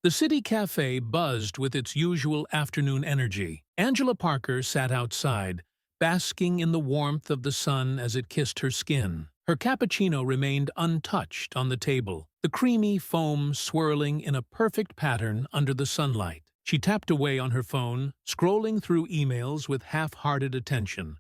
The city cafe buzzed with its usual afternoon energy. Angela Parker sat outside, basking in the warmth of the sun as it kissed her skin. Her cappuccino remained untouched on the table, the creamy foam swirling in a perfect pattern under the sunlight. She tapped away on her phone, scrolling through emails with half-hearted attention,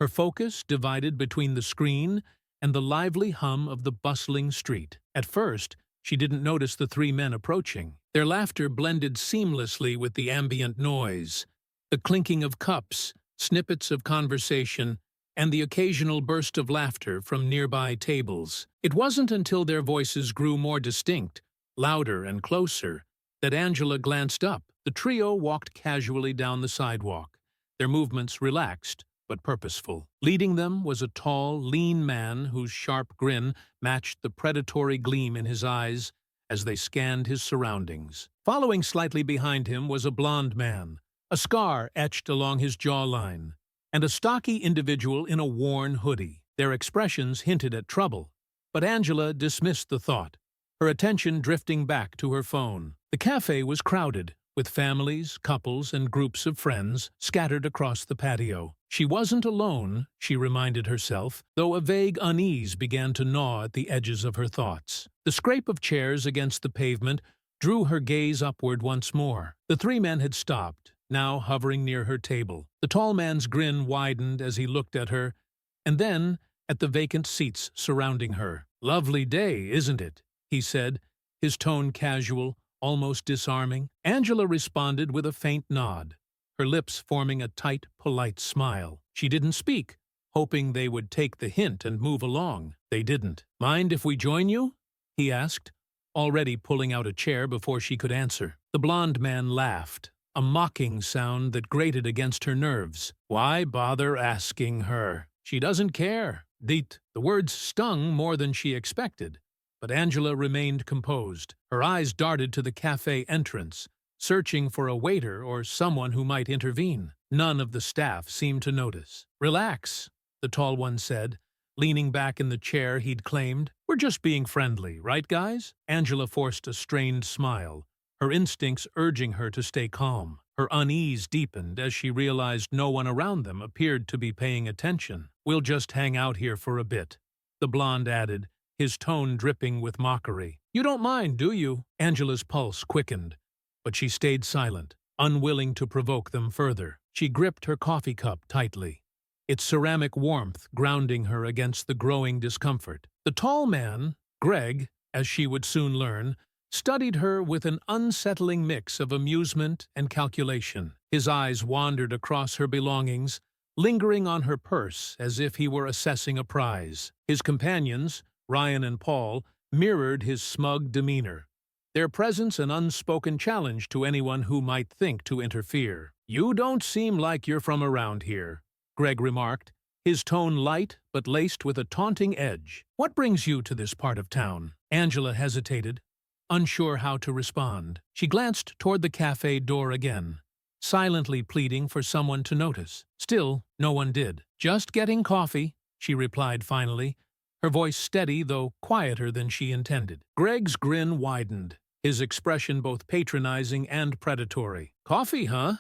her focus divided between the screen and the lively hum of the bustling street. At first, she didn't notice the three men approaching. Their laughter blended seamlessly with the ambient noise, the clinking of cups, snippets of conversation, and the occasional burst of laughter from nearby tables. It wasn't until their voices grew more distinct, louder and closer, that Angela glanced up. The trio walked casually down the sidewalk, their movements relaxed but purposeful. Leading them was a tall, lean man whose sharp grin matched the predatory gleam in his eyes as they scanned his surroundings. Following slightly behind him was a blond man, a scar etched along his jawline, and a stocky individual in a worn hoodie. Their expressions hinted at trouble, but Angela dismissed the thought, her attention drifting back to her phone. The cafe was crowded, with families, couples, and groups of friends scattered across the patio. She wasn't alone, she reminded herself, though a vague unease began to gnaw at the edges of her thoughts. The scrape of chairs against the pavement drew her gaze upward once more. The three men had stopped, now hovering near her table. The tall man's grin widened as he looked at her, and then at the vacant seats surrounding her. "Lovely day, isn't it?" he said, his tone casual, almost disarming. Angela responded with a faint nod, her lips forming a tight, polite smile. She didn't speak, hoping they would take the hint and move along. They didn't. "Mind if we join you?" he asked, already pulling out a chair before she could answer. The blond man laughed, a mocking sound that grated against her nerves. Why bother asking her? She doesn't care. The words stung more than she expected, but Angela remained composed. Her eyes darted to the cafe entrance, searching for a waiter or someone who might intervene. None of the staff seemed to notice. "Relax," the tall one said, leaning back in the chair he'd claimed. "We're just being friendly, right, guys?" Angela forced a strained smile, her instincts urging her to stay calm. Her unease deepened as she realized no one around them appeared to be paying attention. "We'll just hang out here for a bit," the blonde added, his tone dripping with mockery. "You don't mind, do you?" Angela's pulse quickened, but she stayed silent, unwilling to provoke them further. She gripped her coffee cup tightly, its ceramic warmth grounding her against the growing discomfort. The tall man, Greg, as she would soon learn, studied her with an unsettling mix of amusement and calculation. His eyes wandered across her belongings, lingering on her purse as if he were assessing a prize. His companions, Ryan and Paul, mirrored his smug demeanor, their presence an unspoken challenge to anyone who might think to interfere. "You don't seem like you're from around here," Greg remarked, his tone light but laced with a taunting edge. "What brings you to this part of town?" Angela hesitated, unsure how to respond. She glanced toward the cafe door again, silently pleading for someone to notice. Still, no one did. "Just getting coffee," she replied finally, her voice steady though quieter than she intended. Greg's grin widened, his expression both patronizing and predatory. "Coffee, huh?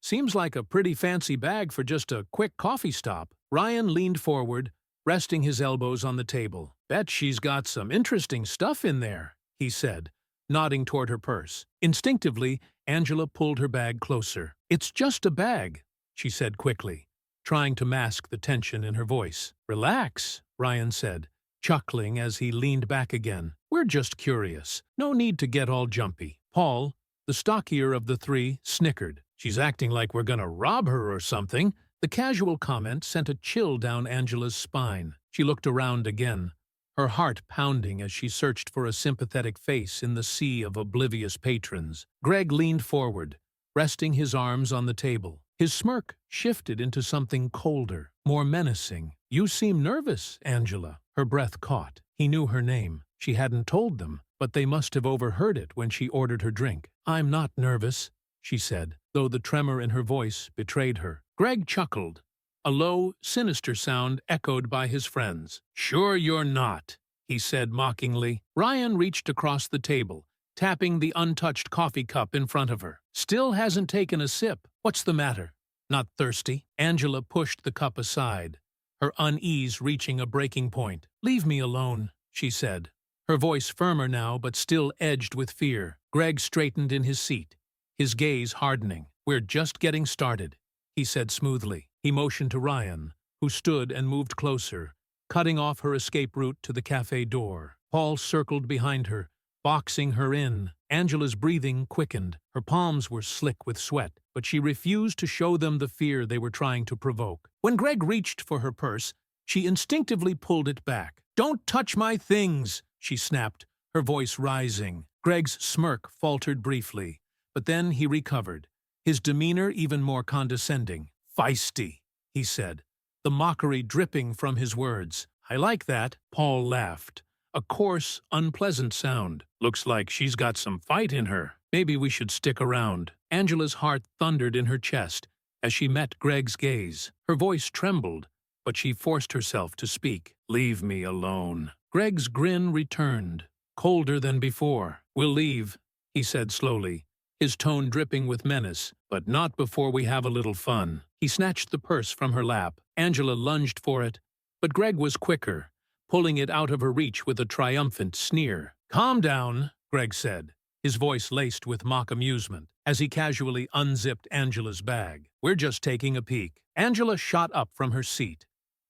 Seems like a pretty fancy bag for just a quick coffee stop." Ryan leaned forward, resting his elbows on the table. "Bet she's got some interesting stuff in there," he said, nodding toward her purse. Instinctively, Angela pulled her bag closer. "It's just a bag," she said quickly, trying to mask the tension in her voice. "Relax," Ryan said, chuckling as he leaned back again. "We're just curious. No need to get all jumpy." Paul, the stockier of the three, snickered. "She's acting like we're gonna rob her or something." The casual comment sent a chill down Angela's spine. She looked around again, her heart pounding as she searched for a sympathetic face in the sea of oblivious patrons. Greg leaned forward, resting his arms on the table. His smirk shifted into something colder, more menacing. "You seem nervous, Angela." Her breath caught. He knew her name. She hadn't told them, but they must have overheard it when she ordered her drink. "I'm not nervous," she said, though the tremor in her voice betrayed her. Greg chuckled, a low, sinister sound echoed by his friends. "Sure you're not," he said mockingly. Ryan reached across the table, tapping the untouched coffee cup in front of her. Still hasn't taken a sip. What's the matter? Not thirsty? Angela pushed the cup aside, her unease reaching a breaking point. Leave me alone, she said, her voice firmer now but still edged with fear. Greg straightened in his seat, his gaze hardening. We're just getting started, he said smoothly. He motioned to Ryan, who stood and moved closer, cutting off her escape route to the cafe door. Paul circled behind her, boxing her in. Angela's breathing quickened. Her palms were slick with sweat, but she refused to show them the fear they were trying to provoke. When Greg reached for her purse, she instinctively pulled it back. "Don't touch my things!" she snapped, her voice rising. Greg's smirk faltered briefly, but then he recovered, his demeanor even more condescending. "Feisty," he said, the mockery dripping from his words. "I like that." Paul laughed, a coarse, unpleasant sound. "Looks like she's got some fight in her. Maybe we should stick around." Angela's heart thundered in her chest as she met Greg's gaze. Her voice trembled, but she forced herself to speak. "Leave me alone." Greg's grin returned, colder than before. "We'll leave," he said slowly, his tone dripping with menace, "but not before we have a little fun." He snatched the purse from her lap. Angela lunged for it, but Greg was quicker, pulling it out of her reach with a triumphant sneer. "Calm down," Greg said, his voice laced with mock amusement, as he casually unzipped Angela's bag. "We're just taking a peek." Angela shot up from her seat,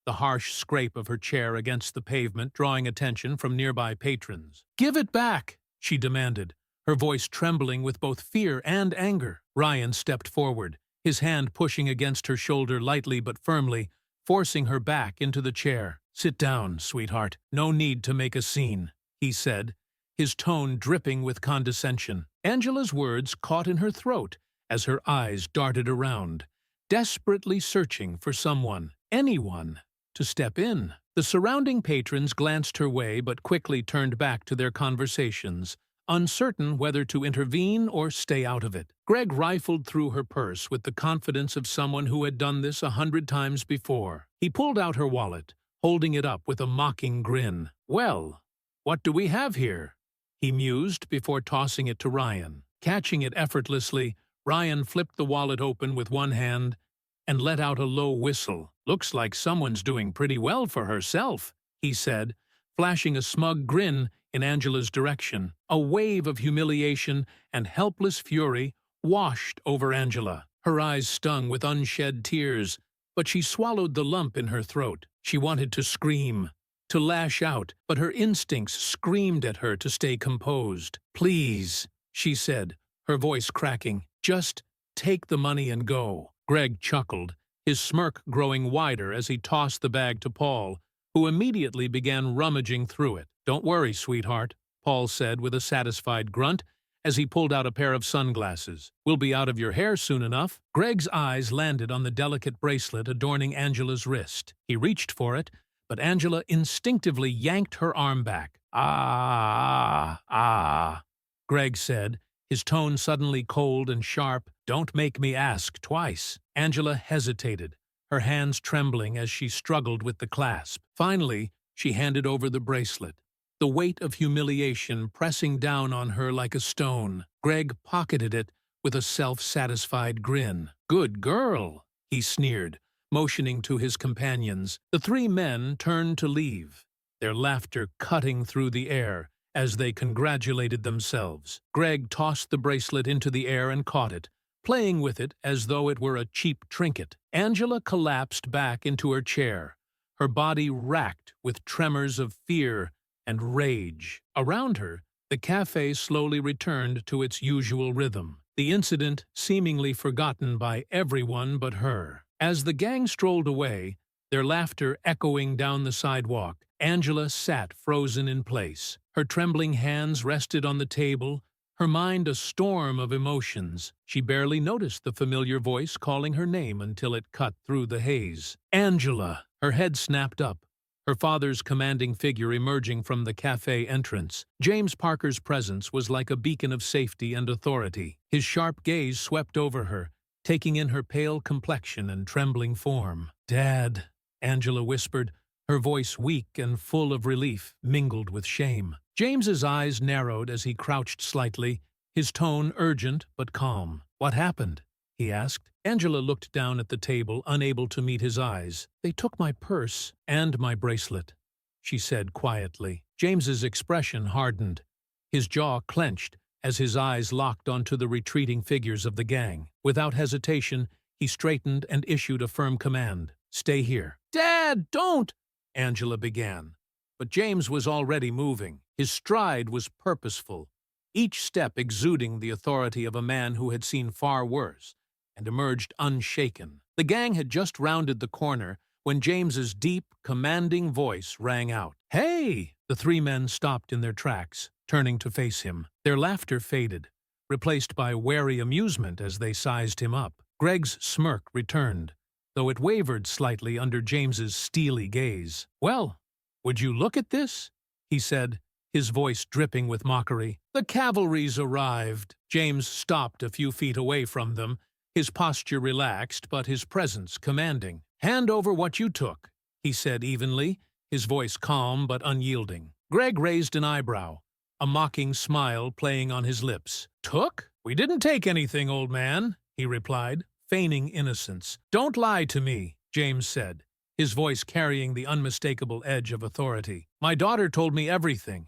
the harsh scrape of her chair against the pavement drawing attention from nearby patrons. "Give it back," she demanded, her voice trembling with both fear and anger. Ryan stepped forward, his hand pushing against her shoulder lightly but firmly, forcing her back into the chair. "Sit down, sweetheart. No need to make a scene," he said, his tone dripping with condescension. Angela's words caught in her throat as her eyes darted around, desperately searching for someone, anyone, to step in. The surrounding patrons glanced her way but quickly turned back to their conversations, uncertain whether to intervene or stay out of it. Greg rifled through her purse with the confidence of someone who had done this 100 times before. He pulled out her wallet, holding it up with a mocking grin. "Well, what do we have here?" he mused before tossing it to Ryan. Catching it effortlessly, Ryan flipped the wallet open with one hand and let out a low whistle. "Looks like someone's doing pretty well for herself," he said, flashing a smug grin in Angela's direction. A wave of humiliation and helpless fury washed over Angela. Her eyes stung with unshed tears, but she swallowed the lump in her throat. She wanted to scream, to lash out, but her instincts screamed at her to stay composed. "Please," she said, her voice cracking, "just take the money and go." Greg chuckled, his smirk growing wider as he tossed the bag to Paul, who immediately began rummaging through it. "Don't worry, sweetheart," Paul said with a satisfied grunt as he pulled out a pair of sunglasses. "We'll be out of your hair soon enough." Greg's eyes landed on the delicate bracelet adorning Angela's wrist. He reached for it, but Angela instinctively yanked her arm back. Ah, Greg said, his tone suddenly cold and sharp. "Don't make me ask twice." Angela hesitated, her hands trembling as she struggled with the clasp. Finally, she handed over the bracelet, the weight of humiliation pressing down on her like a stone. Greg pocketed it with a self-satisfied grin. "Good girl," he sneered, motioning to his companions. The three men turned to leave, their laughter cutting through the air as they congratulated themselves. Greg tossed the bracelet into the air and caught it, playing with it as though it were a cheap trinket. Angela collapsed back into her chair, her body racked with tremors of fear and rage. Around her, the cafe slowly returned to its usual rhythm, the incident seemingly forgotten by everyone but her. As the gang strolled away, their laughter echoing down the sidewalk, Angela sat frozen in place. Her trembling hands rested on the table, her mind a storm of emotions. She barely noticed the familiar voice calling her name until it cut through the haze. "Angela!" Her head snapped up, her father's commanding figure emerging from the cafe entrance. James Parker's presence was like a beacon of safety and authority. His sharp gaze swept over her, taking in her pale complexion and trembling form. "Dad," Angela whispered, her voice weak and full of relief, mingled with shame. James's eyes narrowed as he crouched slightly, his tone urgent but calm. "What happened?" he asked. Angela looked down at the table, unable to meet his eyes. "They took my purse and my bracelet," she said quietly. James's expression hardened. His jaw clenched as his eyes locked onto the retreating figures of the gang. Without hesitation, he straightened and issued a firm command. "Stay here." "Dad, don't!" Angela began. But James was already moving. His stride was purposeful, each step exuding the authority of a man who had seen far worse and emerged unshaken. The gang had just rounded the corner when James's deep, commanding voice rang out. "Hey!" The three men stopped in their tracks, turning to face him. Their laughter faded, replaced by wary amusement as they sized him up. Greg's smirk returned, though it wavered slightly under James's steely gaze. "Well, would you look at this?" he said, his voice dripping with mockery. "The cavalry's arrived." James stopped a few feet away from them, his posture relaxed but his presence commanding. "Hand over what you took," he said evenly, his voice calm but unyielding. Greg raised an eyebrow, a mocking smile playing on his lips. "Took? We didn't take anything, old man," he replied, feigning innocence. "Don't lie to me," James said, his voice carrying the unmistakable edge of authority. "My daughter told me everything.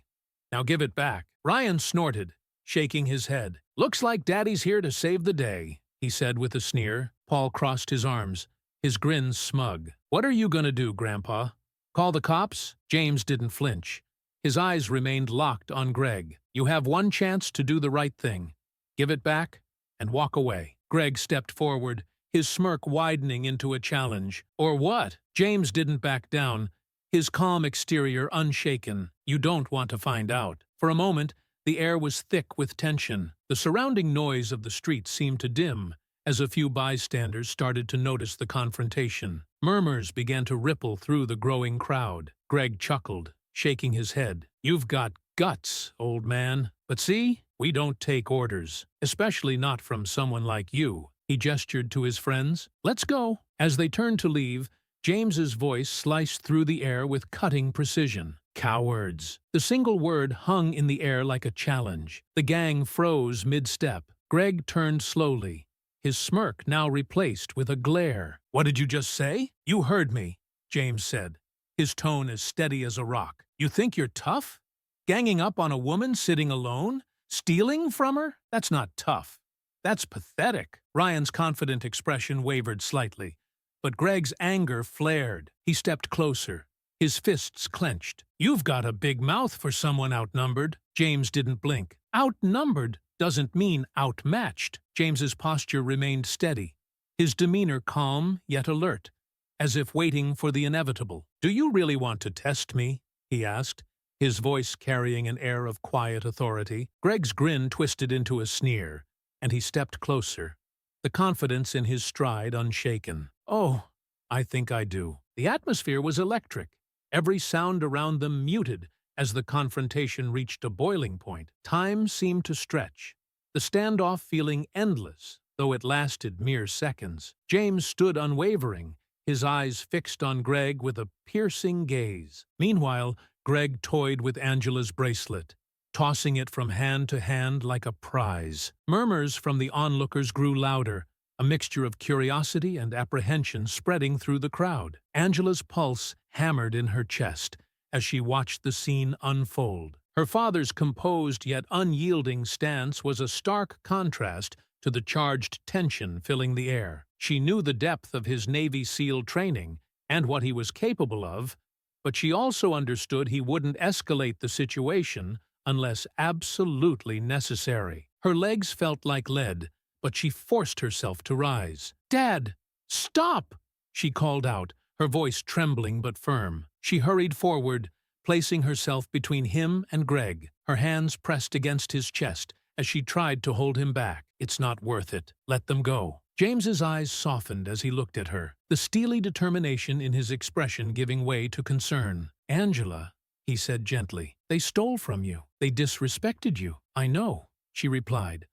Now give it back." Ryan snorted, shaking his head. "Looks like Daddy's here to save the day," he said with a sneer. Paul crossed his arms, his grin smug. "What are you gonna do, Grandpa? Call the cops?" James didn't flinch. His eyes remained locked on Greg. "You have one chance to do the right thing. Give it back and walk away." Greg stepped forward, his smirk widening into a challenge. "Or what?" James didn't back down, his calm exterior unshaken. "You don't want to find out." For a moment, the air was thick with tension. The surrounding noise of the street seemed to dim as a few bystanders started to notice the confrontation. Murmurs began to ripple through the growing crowd. Greg chuckled, shaking his head. "You've got guts, old man. But see, we don't take orders, especially not from someone like you." He gestured to his friends. "Let's go." As they turned to leave, James's voice sliced through the air with cutting precision. "Cowards." The single word hung in the air like a challenge. The gang froze mid-step. Greg turned slowly, his smirk now replaced with a glare. "What did you just say?" "You heard me," James said, his tone as steady as a rock. "You think you're tough? Ganging up on a woman sitting alone? Stealing from her? That's not tough. That's pathetic." Ryan's confident expression wavered slightly, but Greg's anger flared. He stepped closer, his fists clenched. "You've got a big mouth for someone outnumbered." James didn't blink. "Outnumbered doesn't mean outmatched." James's posture remained steady, his demeanor calm yet alert, as if waiting for the inevitable. "Do you really want to test me?" he asked, his voice carrying an air of quiet authority. Greg's grin twisted into a sneer, and he stepped closer, the confidence in his stride unshaken. "Oh, I think I do." The atmosphere was electric, every sound around them muted as the confrontation reached a boiling point. Time seemed to stretch, the standoff feeling endless, though it lasted mere seconds. James stood unwavering, his eyes fixed on Greg with a piercing gaze. Meanwhile, Greg toyed with Angela's bracelet, tossing it from hand to hand like a prize. Murmurs from the onlookers grew louder, a mixture of curiosity and apprehension spreading through the crowd. Angela's pulse hammered in her chest as she watched the scene unfold. Her father's composed yet unyielding stance was a stark contrast to the charged tension filling the air. She knew the depth of his Navy SEAL training and what he was capable of, but she also understood he wouldn't escalate the situation unless absolutely necessary. Her legs felt like lead, but she forced herself to rise. "Dad, stop!" she called out, her voice trembling but firm. She hurried forward, placing herself between him and Greg, her hands pressed against his chest as she tried to hold him back. "It's not worth it. Let them go." James's eyes softened as he looked at her, the steely determination in his expression giving way to concern. "Angela," he said gently, "they stole from you. They disrespected you." "I know," she replied,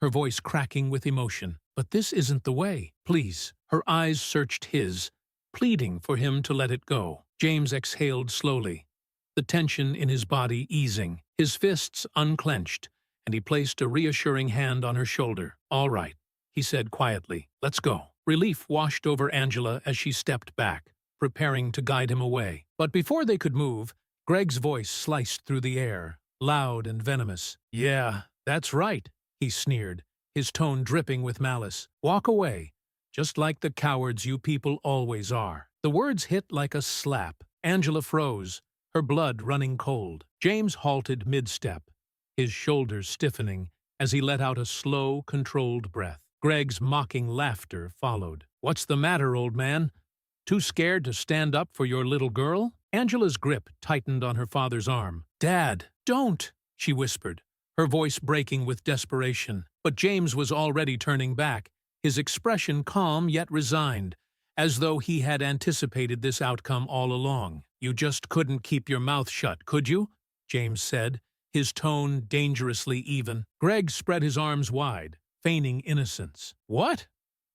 her voice cracking with emotion. "But this isn't the way. Please." Her eyes searched his, pleading for him to let it go. James exhaled slowly, the tension in his body easing, his fists unclenched, and he placed a reassuring hand on her shoulder. "All right," he said quietly. "Let's go." Relief washed over Angela as she stepped back, preparing to guide him away. But before they could move, Greg's voice sliced through the air, loud and venomous. "Yeah, that's right," he sneered, his tone dripping with malice. "Walk away, just like the cowards you people always are." The words hit like a slap. Angela froze, her blood running cold. James halted mid-step, his shoulders stiffening as he let out a slow, controlled breath. Greg's mocking laughter followed. "What's the matter, old man? Too scared to stand up for your little girl?" Angela's grip tightened on her father's arm. "Dad, don't!" she whispered, her voice breaking with desperation. But James was already turning back, his expression calm yet resigned, as though he had anticipated this outcome all along. "You just couldn't keep your mouth shut, could you?" James said, his tone dangerously even. Greg spread his arms wide, feigning innocence. "What?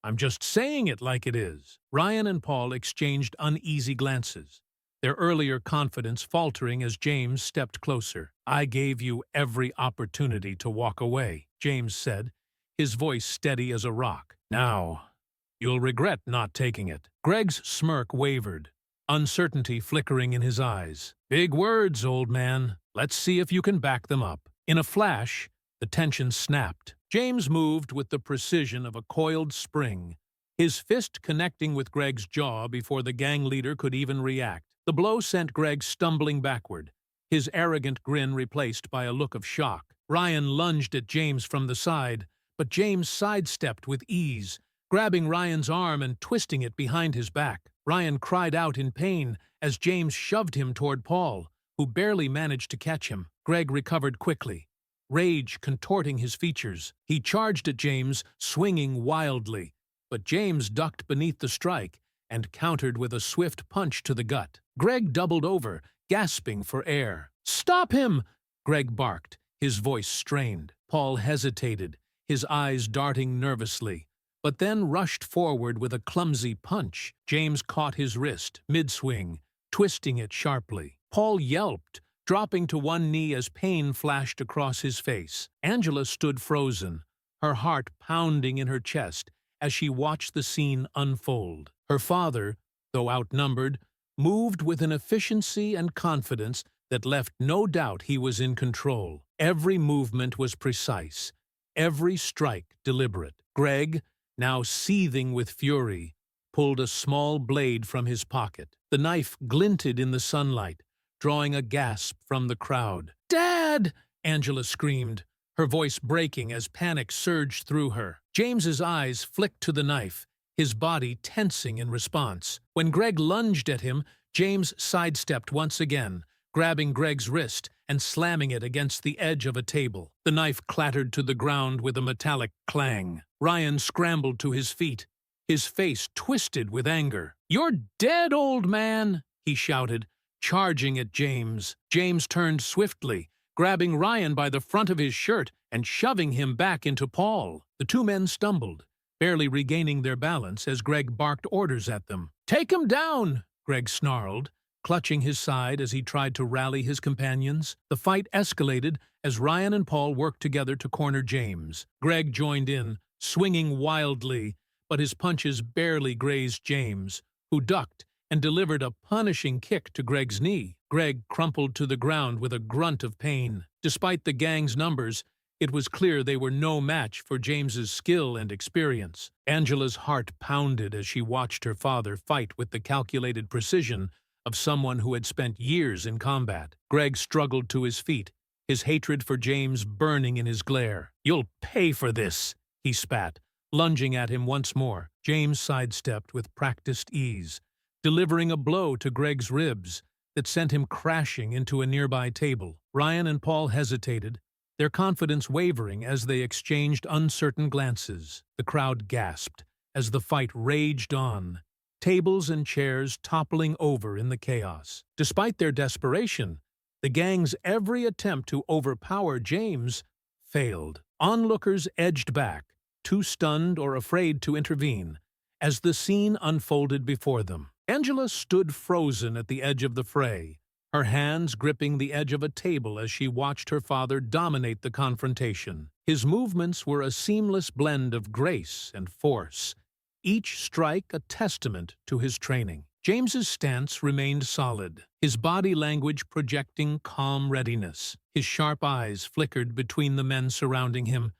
I'm just saying it like it is." Ryan and Paul exchanged uneasy glances, their earlier confidence faltering as James stepped closer. "I gave you every opportunity to walk away," James said, his voice steady as a rock. "Now, you'll regret not taking it." Greg's smirk wavered, uncertainty flickering in his eyes. "Big words, old man. Let's see if you can back them up." In a flash, the tension snapped. James moved with the precision of a coiled spring, his fist connecting with Greg's jaw before the gang leader could even react. The blow sent Greg stumbling backward, his arrogant grin replaced by a look of shock. Ryan lunged at James from the side, but James sidestepped with ease, grabbing Ryan's arm and twisting it behind his back. Ryan cried out in pain as James shoved him toward Paul, who barely managed to catch him. Greg recovered quickly, rage contorting his features. He charged at James, swinging wildly, but James ducked beneath the strike and countered with a swift punch to the gut. Greg doubled over, gasping for air. "Stop him!" Greg barked, his voice strained. Paul hesitated, his eyes darting nervously, but then rushed forward with a clumsy punch. James caught his wrist, mid-swing, twisting it sharply. Paul yelped, dropping to one knee as pain flashed across his face. Angela stood frozen, her heart pounding in her chest as she watched the scene unfold. Her father, though outnumbered, moved with an efficiency and confidence that left no doubt he was in control. Every movement was precise, every strike deliberate. Greg, now seething with fury, pulled a small blade from his pocket. The knife glinted in the sunlight, drawing a gasp from the crowd. "Dad!" Angela screamed, her voice breaking as panic surged through her. James's eyes flicked to the knife, his body tensing in response. When Greg lunged at him, James sidestepped once again, grabbing Greg's wrist and slamming it against the edge of a table. The knife clattered to the ground with a metallic clang. Ryan scrambled to his feet, his face twisted with anger. "You're dead, old man!" he shouted, charging at James. James turned swiftly, grabbing Ryan by the front of his shirt and shoving him back into Paul. The two men stumbled, barely regaining their balance as Greg barked orders at them. "Take him down!" Greg snarled, clutching his side as he tried to rally his companions. The fight escalated as Ryan and Paul worked together to corner James. Greg joined in, swinging wildly, but his punches barely grazed James, who ducked and delivered a punishing kick to Greg's knee. Greg crumpled to the ground with a grunt of pain. Despite the gang's numbers, it was clear they were no match for James's skill and experience. Angela's heart pounded as she watched her father fight with the calculated precision of someone who had spent years in combat. Greg struggled to his feet, his hatred for James burning in his glare. "You'll pay for this," he spat, lunging at him once more. James sidestepped with practiced ease, delivering a blow to Greg's ribs that sent him crashing into a nearby table. Ryan and Paul hesitated, their confidence wavering as they exchanged uncertain glances. The crowd gasped as the fight raged on, tables and chairs toppling over in the chaos. Despite their desperation, the gang's every attempt to overpower James failed. Onlookers edged back, too stunned or afraid to intervene, as the scene unfolded before them. Angela stood frozen at the edge of the fray, her hands gripping the edge of a table as she watched her father dominate the confrontation. His movements were a seamless blend of grace and force, each strike a testament to his training. James's stance remained solid, his body language projecting calm readiness. His sharp eyes flickered between the men surrounding him,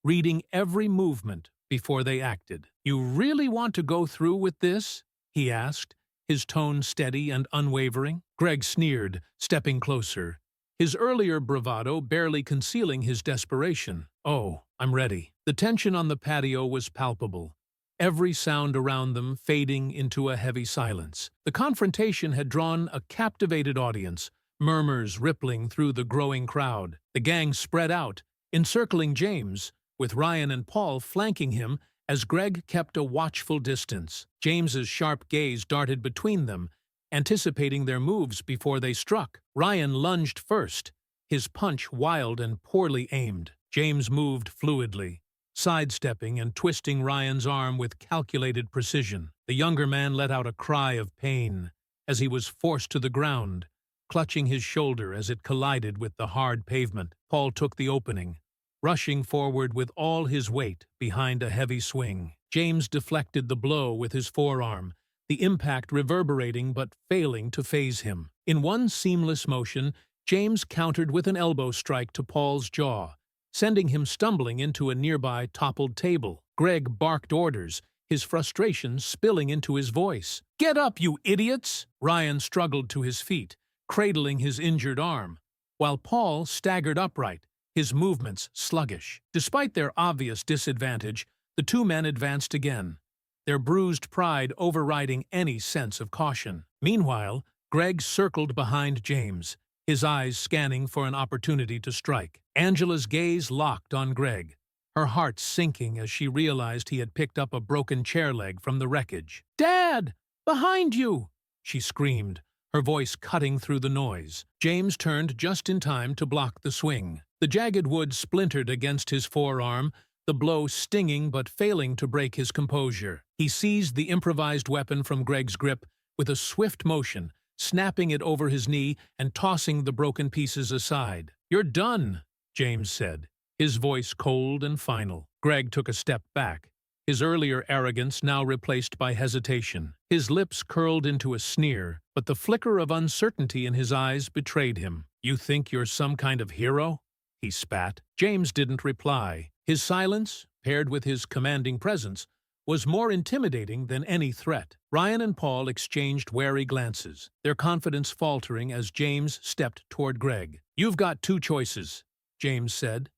reading every movement before they acted. "You really want to go through with this?" he asked, his tone steady and unwavering. Greg sneered, stepping closer, his earlier bravado barely concealing his desperation. "Oh, I'm ready." The tension on the patio was palpable, every sound around them fading into a heavy silence. The confrontation had drawn a captivated audience, murmurs rippling through the growing crowd. The gang spread out, encircling James, with Ryan and Paul flanking him as Greg kept a watchful distance. James's sharp gaze darted between them, anticipating their moves before they struck. Ryan lunged first, his punch wild and poorly aimed. James moved fluidly, sidestepping and twisting Ryan's arm with calculated precision. The younger man let out a cry of pain as he was forced to the ground, clutching his shoulder as it collided with the hard pavement. Paul took the opening, rushing forward with all his weight behind a heavy swing. James deflected the blow with his forearm, the impact reverberating but failing to faze him. In one seamless motion, James countered with an elbow strike to Paul's jaw, sending him stumbling into a nearby toppled table. Greg barked orders, his frustration spilling into his voice. "Get up, you idiots!" Ryan struggled to his feet, cradling his injured arm, while Paul staggered upright, his movements sluggish. Despite their obvious disadvantage, the two men advanced again, their bruised pride overriding any sense of caution. Meanwhile, Greg circled behind James, his eyes scanning for an opportunity to strike. Angela's gaze locked on Greg, her heart sinking as she realized he had picked up a broken chair leg from the wreckage. "Dad! Behind you!" she screamed, her voice cutting through the noise. James turned just in time to block the swing. The jagged wood splintered against his forearm, the blow stinging but failing to break his composure. He seized the improvised weapon from Greg's grip with a swift motion, snapping it over his knee and tossing the broken pieces aside. "You're done," James said, his voice cold and final. Greg took a step back, his earlier arrogance now replaced by hesitation. His lips curled into a sneer, but the flicker of uncertainty in his eyes betrayed him. "You think you're some kind of hero?" he spat. James didn't reply. His silence, paired with his commanding presence, was more intimidating than any threat. Ryan and Paul exchanged wary glances, their confidence faltering as James stepped toward Greg. "You've got two choices," James said,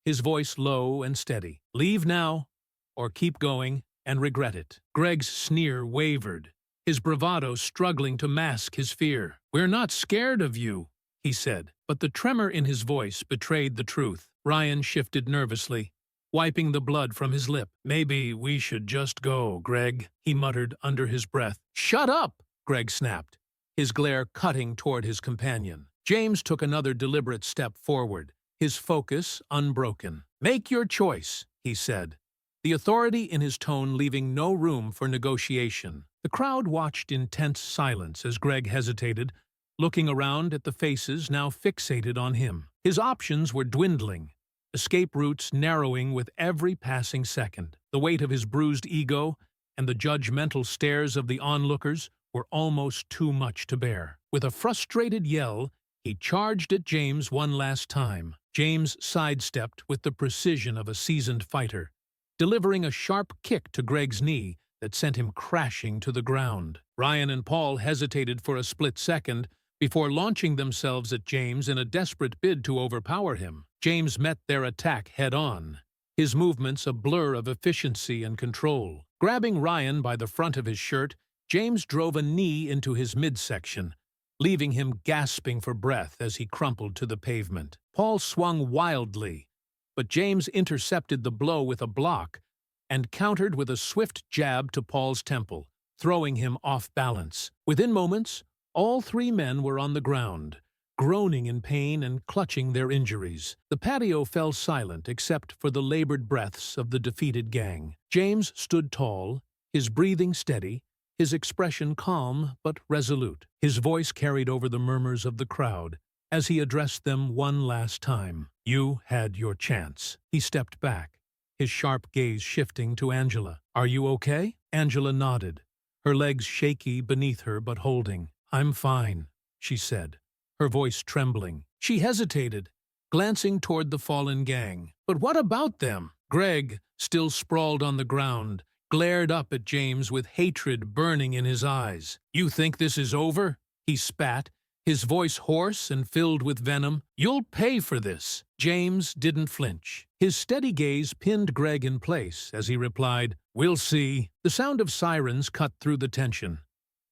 his voice low and steady. "Leave now, or keep going and regret it." Greg's sneer wavered, his bravado struggling to mask his fear. "We're not scared of you," he said, but the tremor in his voice betrayed the truth. Ryan shifted nervously, wiping the blood from his lip. "Maybe we should just go, Greg," he muttered under his breath. "Shut up!" Greg snapped, his glare cutting toward his companion. James took another deliberate step forward, his focus unbroken. "Make your choice," he said, the authority in his tone leaving no room for negotiation. The crowd watched in tense silence as Greg hesitated, looking around at the faces now fixated on him. His options were dwindling, escape routes narrowing with every passing second. The weight of his bruised ego and the judgmental stares of the onlookers were almost too much to bear. With a frustrated yell, he charged at James one last time. James sidestepped with the precision of a seasoned fighter, delivering a sharp kick to Greg's knee that sent him crashing to the ground. Ryan and Paul hesitated for a split second before launching themselves at James in a desperate bid to overpower him. James met their attack head-on, his movements a blur of efficiency and control. Grabbing Ryan by the front of his shirt, James drove a knee into his midsection, leaving him gasping for breath as he crumpled to the pavement. Paul swung wildly, but James intercepted the blow with a block and countered with a swift jab to Paul's temple, throwing him off balance. Within moments, all three men were on the ground, groaning in pain and clutching their injuries. The patio fell silent except for the labored breaths of the defeated gang. James stood tall, his breathing steady, his expression calm but resolute. His voice carried over the murmurs of the crowd as he addressed them one last time. "You had your chance." He stepped back, his sharp gaze shifting to Angela. "Are you okay?" Angela nodded, her legs shaky beneath her but holding. "I'm fine," she said, her voice trembling. She hesitated, glancing toward the fallen gang. "But what about them?" Greg, still sprawled on the ground, glared up at James with hatred burning in his eyes. "You think this is over?" He spat, his voice hoarse and filled with venom. "You'll pay for this." James didn't flinch. His steady gaze pinned Greg in place as he replied, "We'll see." The sound of sirens cut through the tension,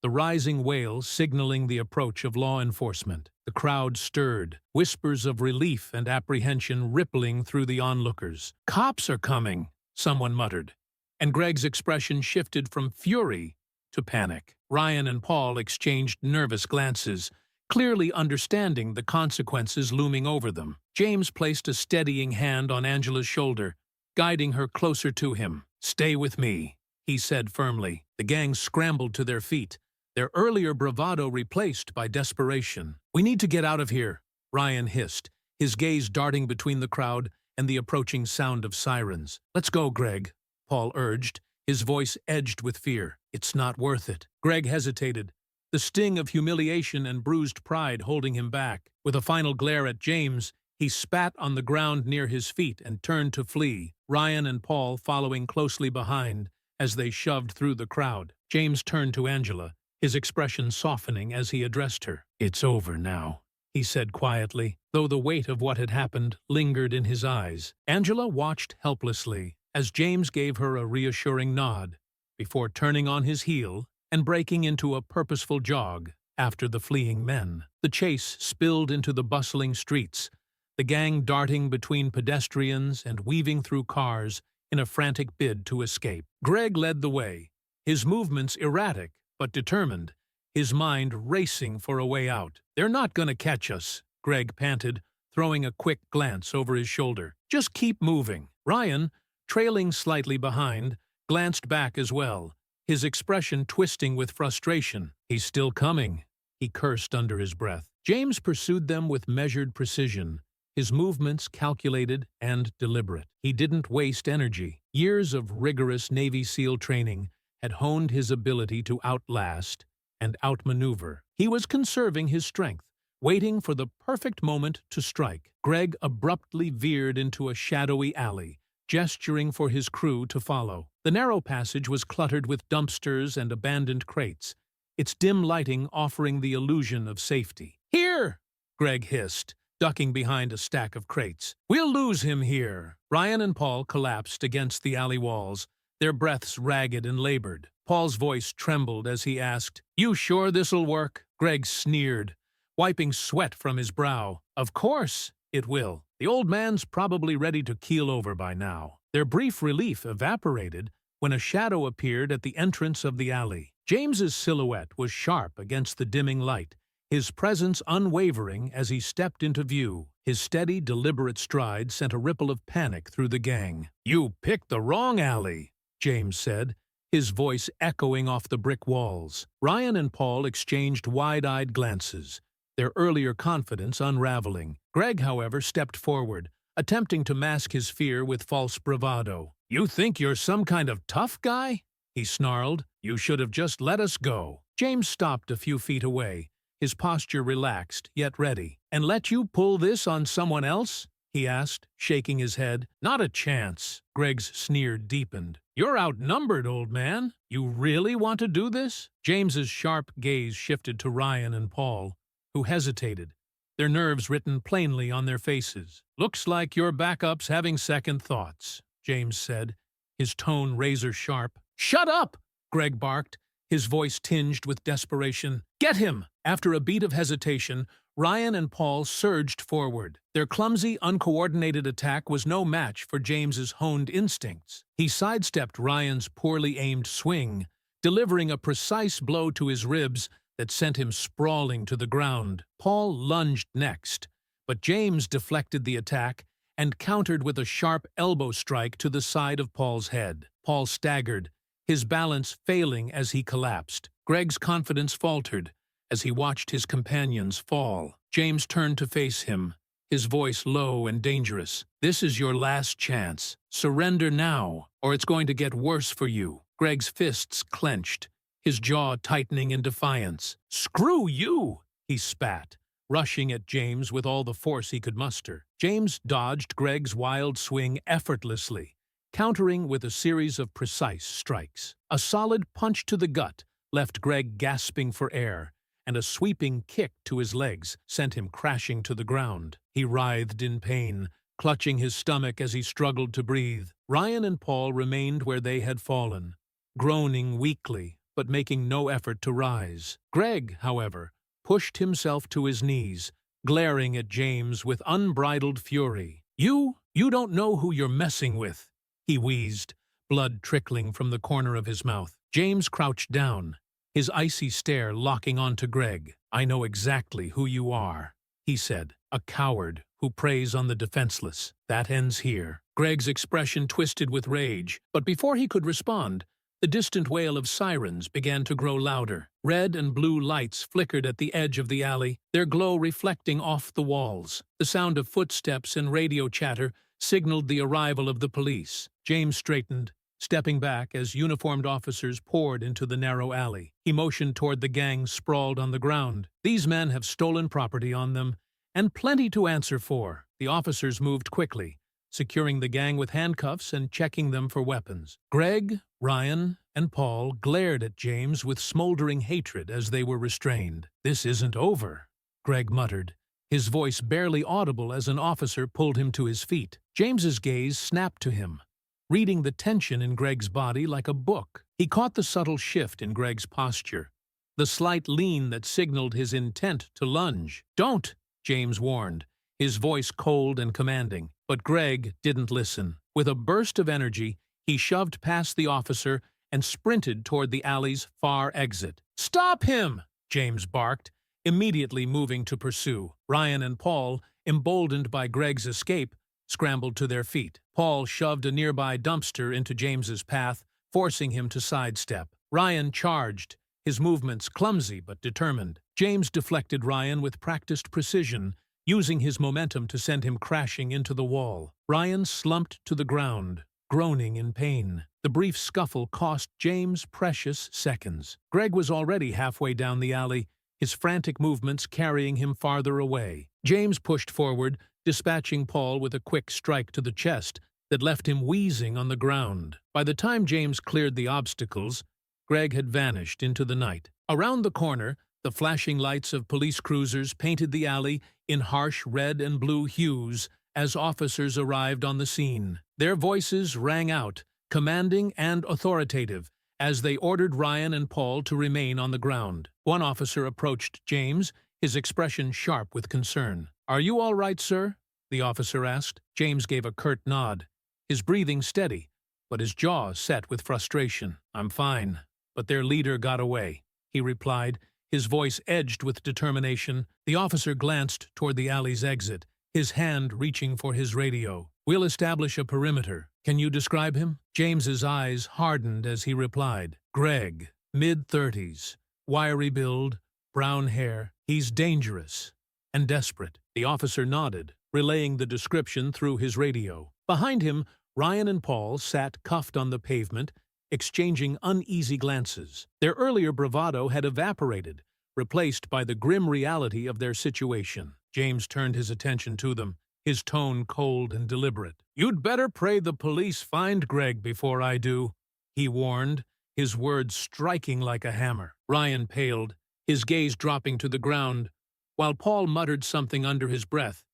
the rising wail signaling the approach of law enforcement. The crowd stirred, whispers of relief and apprehension rippling through the onlookers. "Cops are coming," someone muttered, and Greg's expression shifted from fury to panic. Ryan and Paul exchanged nervous glances, clearly understanding the consequences looming over them. James placed a steadying hand on Angela's shoulder, guiding her closer to him. "Stay with me," he said firmly. The gang scrambled to their feet, their earlier bravado replaced by desperation. "We need to get out of here," Ryan hissed, his gaze darting between the crowd and the approaching sound of sirens. "Let's go, Greg," Paul urged, his voice edged with fear. "It's not worth it." Greg hesitated, the sting of humiliation and bruised pride holding him back. With a final glare at James, he spat on the ground near his feet and turned to flee, Ryan and Paul following closely behind as they shoved through the crowd. James turned to Angela, his expression softening as he addressed her. "It's over now," he said quietly, though the weight of what had happened lingered in his eyes. Angela watched helplessly as James gave her a reassuring nod, before turning on his heel and breaking into a purposeful jog after the fleeing men. The chase spilled into the bustling streets, the gang darting between pedestrians and weaving through cars in a frantic bid to escape. Greg led the way, his movements erratic but determined, his mind racing for a way out. "They're not gonna catch us," Greg panted, throwing a quick glance over his shoulder. "Just keep moving." Ryan, trailing slightly behind, glanced back as well, his expression twisting with frustration. "He's still coming," he cursed under his breath. James pursued them with measured precision, his movements calculated and deliberate. He didn't waste energy. Years of rigorous Navy SEAL training had honed his ability to outlast and outmaneuver. He was conserving his strength, waiting for the perfect moment to strike. Greg abruptly veered into a shadowy alley, gesturing for his crew to follow. The narrow passage was cluttered with dumpsters and abandoned crates, its dim lighting offering the illusion of safety. "Here!" Greg hissed, ducking behind a stack of crates. "We'll lose him here." Ryan and Paul collapsed against the alley walls, their breaths ragged and labored. Paul's voice trembled as he asked, "You sure this'll work?" Greg sneered, wiping sweat from his brow. "Of course it will. The old man's probably ready to keel over by now." Their brief relief evaporated when a shadow appeared at the entrance of the alley. James's silhouette was sharp against the dimming light, his presence unwavering as he stepped into view. His steady, deliberate stride sent a ripple of panic through the gang. "You picked the wrong alley," James said, his voice echoing off the brick walls. Ryan and Paul exchanged wide-eyed glances, their earlier confidence unraveling. Greg, however, stepped forward, attempting to mask his fear with false bravado. "You think you're some kind of tough guy?" he snarled. "You should have just let us go." James stopped a few feet away, his posture relaxed yet ready. "And let you pull this on someone else?" he asked, shaking his head. "Not a chance." Greg's sneer deepened. "You're outnumbered, old man. You really want to do this?" James's sharp gaze shifted to Ryan and Paul, who hesitated, their nerves written plainly on their faces. "Looks like your backup's having second thoughts," James said, his tone razor-sharp. "Shut up!" Greg barked, his voice tinged with desperation. "Get him!" After a beat of hesitation, Ryan and Paul surged forward. Their clumsy, uncoordinated attack was no match for James's honed instincts. He sidestepped Ryan's poorly aimed swing, delivering a precise blow to his ribs that sent him sprawling to the ground. Paul lunged next, but James deflected the attack and countered with a sharp elbow strike to the side of Paul's head. Paul staggered, his balance failing as he collapsed. Greg's confidence faltered as he watched his companions fall. James turned to face him, his voice low and dangerous. "This is your last chance. Surrender now, or it's going to get worse for you." Greg's fists clenched, his jaw tightening in defiance. "Screw you!" he spat, rushing at James with all the force he could muster. James dodged Greg's wild swing effortlessly, countering with a series of precise strikes. A solid punch to the gut left Greg gasping for air, and a sweeping kick to his legs sent him crashing to the ground. He writhed in pain, clutching his stomach as he struggled to breathe. Ryan and Paul remained where they had fallen, groaning weakly, but making no effort to rise. Greg, however, pushed himself to his knees, glaring at James with unbridled fury. You don't know who you're messing with," he wheezed, blood trickling from the corner of his mouth. James crouched down, his icy stare locking onto Greg. "I know exactly who you are," he said. "A coward who preys on the defenseless. That ends here." Greg's expression twisted with rage, but before he could respond, the distant wail of sirens began to grow louder. Red and blue lights flickered at the edge of the alley, their glow reflecting off the walls. The sound of footsteps and radio chatter signaled the arrival of the police. James straightened, stepping back as uniformed officers poured into the narrow alley. He motioned toward the gang sprawled on the ground. "These men have stolen property on them, and plenty to answer for." The officers moved quickly, securing the gang with handcuffs and checking them for weapons. Greg, Ryan, and Paul glared at James with smoldering hatred as they were restrained. "This isn't over," Greg muttered, his voice barely audible as an officer pulled him to his feet. James's gaze snapped to him, reading the tension in Greg's body like a book. He caught the subtle shift in Greg's posture, the slight lean that signaled his intent to lunge. "Don't!" James warned, his voice cold and commanding. But Greg didn't listen. With a burst of energy, he shoved past the officer and sprinted toward the alley's far exit. "Stop him!" James barked, immediately moving to pursue. Ryan and Paul, emboldened by Greg's escape, scrambled to their feet. Paul shoved a nearby dumpster into James's path, forcing him to sidestep. Ryan charged, his movements clumsy but determined. James deflected Ryan with practiced precision, using his momentum to send him crashing into the wall. Ryan slumped to the ground, groaning in pain. The brief scuffle cost James precious seconds. Greg was already halfway down the alley, his frantic movements carrying him farther away. James pushed forward, dispatching Paul with a quick strike to the chest that left him wheezing on the ground. By the time James cleared the obstacles, Greg had vanished into the night. Around the corner, the flashing lights of police cruisers painted the alley in harsh red and blue hues as officers arrived on the scene. Their voices rang out, commanding and authoritative, as they ordered Ryan and Paul to remain on the ground. One officer approached James, his expression sharp with concern. "Are you all right, sir?" the officer asked. James gave a curt nod, his breathing steady, but his jaw set with frustration. "I'm fine, but their leader got away," he replied, his voice edged with determination. The officer glanced toward the alley's exit, his hand reaching for his radio. "We'll establish a perimeter. Can you describe him?" James's eyes hardened as he replied. "Greg, mid-30s, wiry build, brown hair. He's dangerous and desperate." The officer nodded, relaying the description through his radio. Behind him, Ryan and Paul sat cuffed on the pavement, exchanging uneasy glances. Their earlier bravado had evaporated, replaced by the grim reality of their situation. James turned his attention to them, his tone cold and deliberate. "You'd better pray the police find Greg before I do," he warned, his words striking like a hammer. Ryan paled, his gaze dropping to the ground, while Paul muttered something under his breath,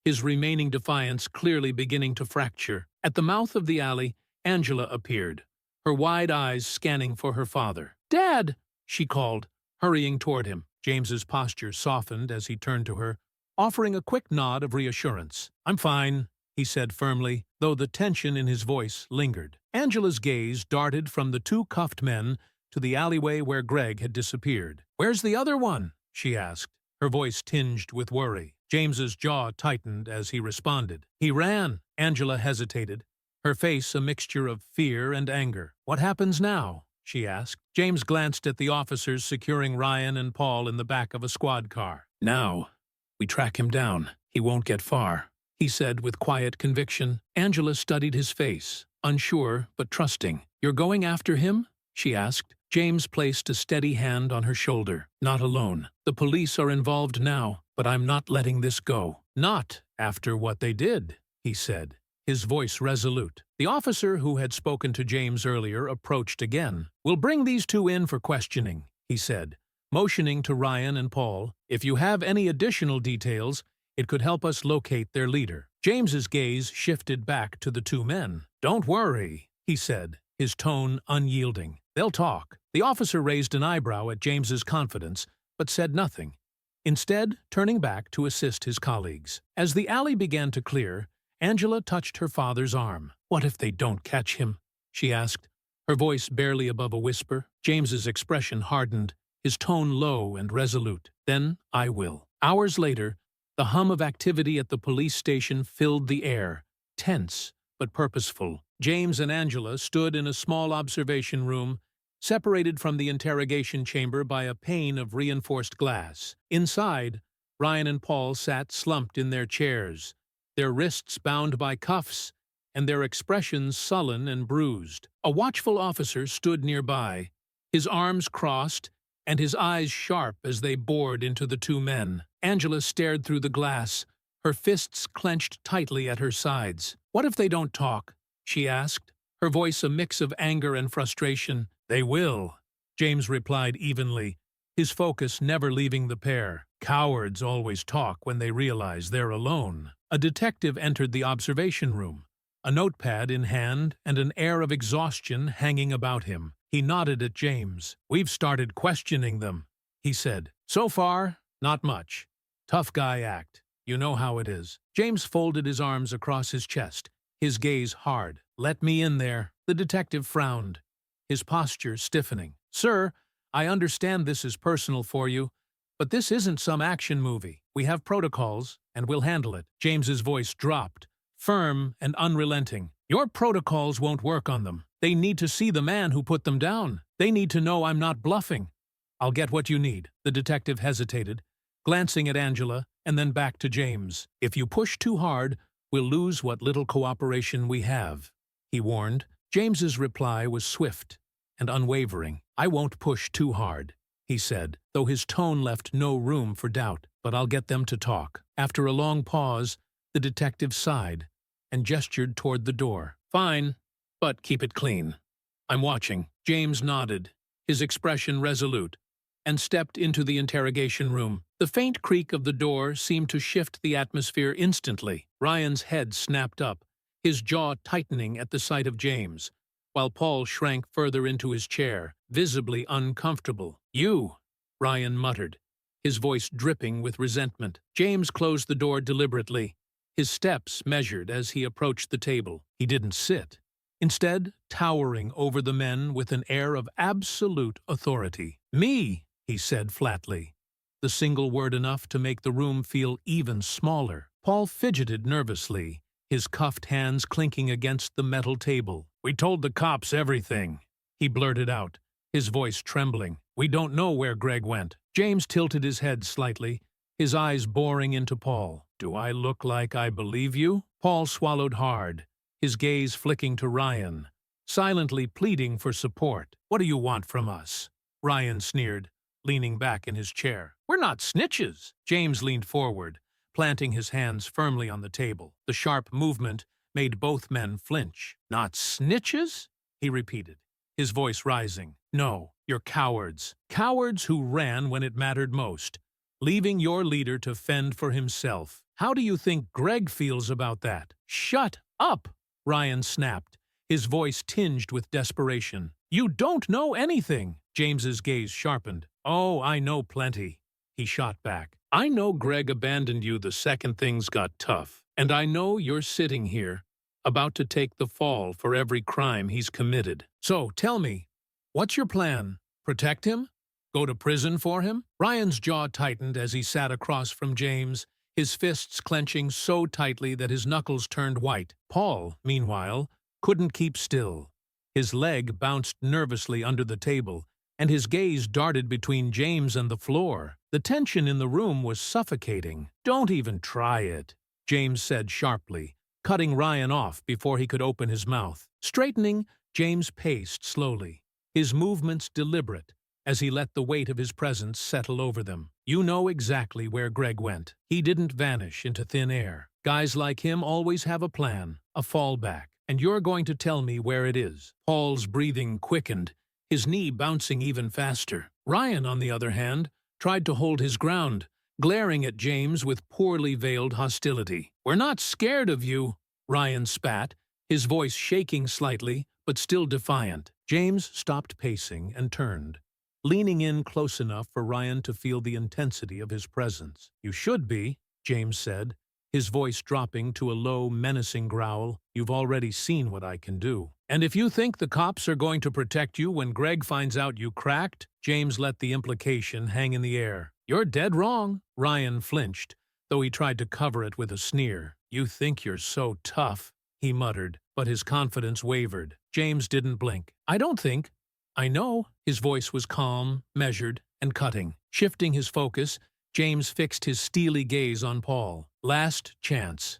his remaining defiance clearly beginning to fracture. At the mouth of the alley, Angela appeared, her wide eyes scanning for her father. "Dad!" she called, hurrying toward him. James's posture softened as he turned to her, offering a quick nod of reassurance. "I'm fine," he said firmly, though the tension in his voice lingered. Angela's gaze darted from the two cuffed men to the alleyway where Greg had disappeared. "Where's the other one?" she asked, her voice tinged with worry. James's jaw tightened as he responded. "He ran." Angela hesitated, her face a mixture of fear and anger. "What happens now?" she asked. James glanced at the officers securing Ryan and Paul in the back of a squad car. Now, we track him down. He won't get far, he said with quiet conviction. Angela studied his face, unsure but trusting. You're going after him? She asked. James placed a steady hand on her shoulder. Not alone. The police are involved now, but I'm not letting this go. Not after what they did, he said, his voice resolute. The officer who had spoken to James earlier approached again. We'll bring these two in for questioning, he said, motioning to Ryan and Paul. If you have any additional details, it could help us locate their leader. James's gaze shifted back to the two men. Don't worry, he said, his tone unyielding. They'll talk. The officer raised an eyebrow at James's confidence, but said nothing, instead turning back to assist his colleagues. As the alley began to clear, Angela touched her father's arm. What if they don't catch him? She asked, her voice barely above a whisper. James's expression hardened, his tone low and resolute. Then I will. Hours later, the hum of activity at the police station filled the air, tense but purposeful. James and Angela stood in a small observation room, separated from the interrogation chamber by a pane of reinforced glass. Inside, Ryan and Paul sat slumped in their chairs, their wrists bound by cuffs, and their expressions sullen and bruised. A watchful officer stood nearby, his arms crossed and his eyes sharp as they bored into the two men. Angela stared through the glass, her fists clenched tightly at her sides. What if they don't talk? She asked, her voice a mix of anger and frustration. They will, James replied evenly, his focus never leaving the pair. Cowards always talk when they realize they're alone. A detective entered the observation room, a notepad in hand and an air of exhaustion hanging about him. He nodded at James. We've started questioning them, he said. So far, not much. Tough guy act. You know how it is. James folded his arms across his chest, his gaze hard. Let me in there. The detective frowned, his posture stiffening. Sir, I understand this is personal for you, but this isn't some action movie. We have protocols, and we'll handle it. James's voice dropped, firm and unrelenting. Your protocols won't work on them. They need to see the man who put them down. They need to know I'm not bluffing. I'll get what you need. The detective hesitated, glancing at Angela and then back to James. If you push too hard, we'll lose what little cooperation we have, he warned. James's reply was swift and unwavering. I won't push too hard, he said, though his tone left no room for doubt. But I'll get them to talk. After a long pause, the detective sighed and gestured toward the door. Fine, but keep it clean. I'm watching. James nodded, his expression resolute, and stepped into the interrogation room. The faint creak of the door seemed to shift the atmosphere instantly. Ryan's head snapped up, his jaw tightening at the sight of James, while Paul shrank further into his chair, visibly uncomfortable. You, Ryan muttered, his voice dripping with resentment. James closed the door deliberately, his steps measured as he approached the table. He didn't sit, instead towering over the men with an air of absolute authority. Me, he said flatly, the single word enough to make the room feel even smaller. Paul fidgeted nervously, his cuffed hands clinking against the metal table. We told the cops everything, he blurted out, his voice trembling. We don't know where Greg went. James tilted his head slightly, his eyes boring into Paul. Do I look like I believe you? Paul swallowed hard, his gaze flicking to Ryan, silently pleading for support. What do you want from us? Ryan sneered, leaning back in his chair. We're not snitches. James leaned forward, planting his hands firmly on the table. The sharp movement made both men flinch. Not snitches? He repeated, his voice rising. No, you're cowards. Cowards who ran when it mattered most, leaving your leader to fend for himself. How do you think Greg feels about that? Shut up, Ryan snapped, his voice tinged with desperation. You don't know anything. James's gaze sharpened. Oh, I know plenty, he shot back. I know Greg abandoned you the second things got tough, and I know you're sitting here, about to take the fall for every crime he's committed. So, tell me, what's your plan? Protect him? Go to prison for him? Ryan's jaw tightened as he sat across from James, his fists clenching so tightly that his knuckles turned white. Paul, meanwhile, couldn't keep still, His leg bounced nervously under the table, and his gaze darted between James and the floor. The tension in the room was suffocating. "Don't even try it," James said sharply, cutting Ryan off before he could open his mouth. Straightening, James paced slowly, his movements deliberate, as he let the weight of his presence settle over them. "You know exactly where Greg went. He didn't vanish into thin air. Guys like him always have a plan, a fallback, and you're going to tell me where it is." Paul's breathing quickened, his knee bouncing even faster. Ryan, on the other hand, tried to hold his ground, glaring at James with poorly veiled hostility. "We're not scared of you," Ryan spat, his voice shaking slightly, but still defiant. James stopped pacing and turned, leaning in close enough for Ryan to feel the intensity of his presence. "You should be," James said, his voice dropping to a low, menacing growl. "You've already seen what I can do. And if you think the cops are going to protect you when Greg finds out you cracked," James let the implication hang in the air. "You're dead wrong." Ryan flinched, though he tried to cover it with a sneer. "You think you're so tough," he muttered, but his confidence wavered. James didn't blink. "I don't think. I know." His voice was calm, measured, and cutting. Shifting his focus, James fixed his steely gaze on Paul. "Last chance.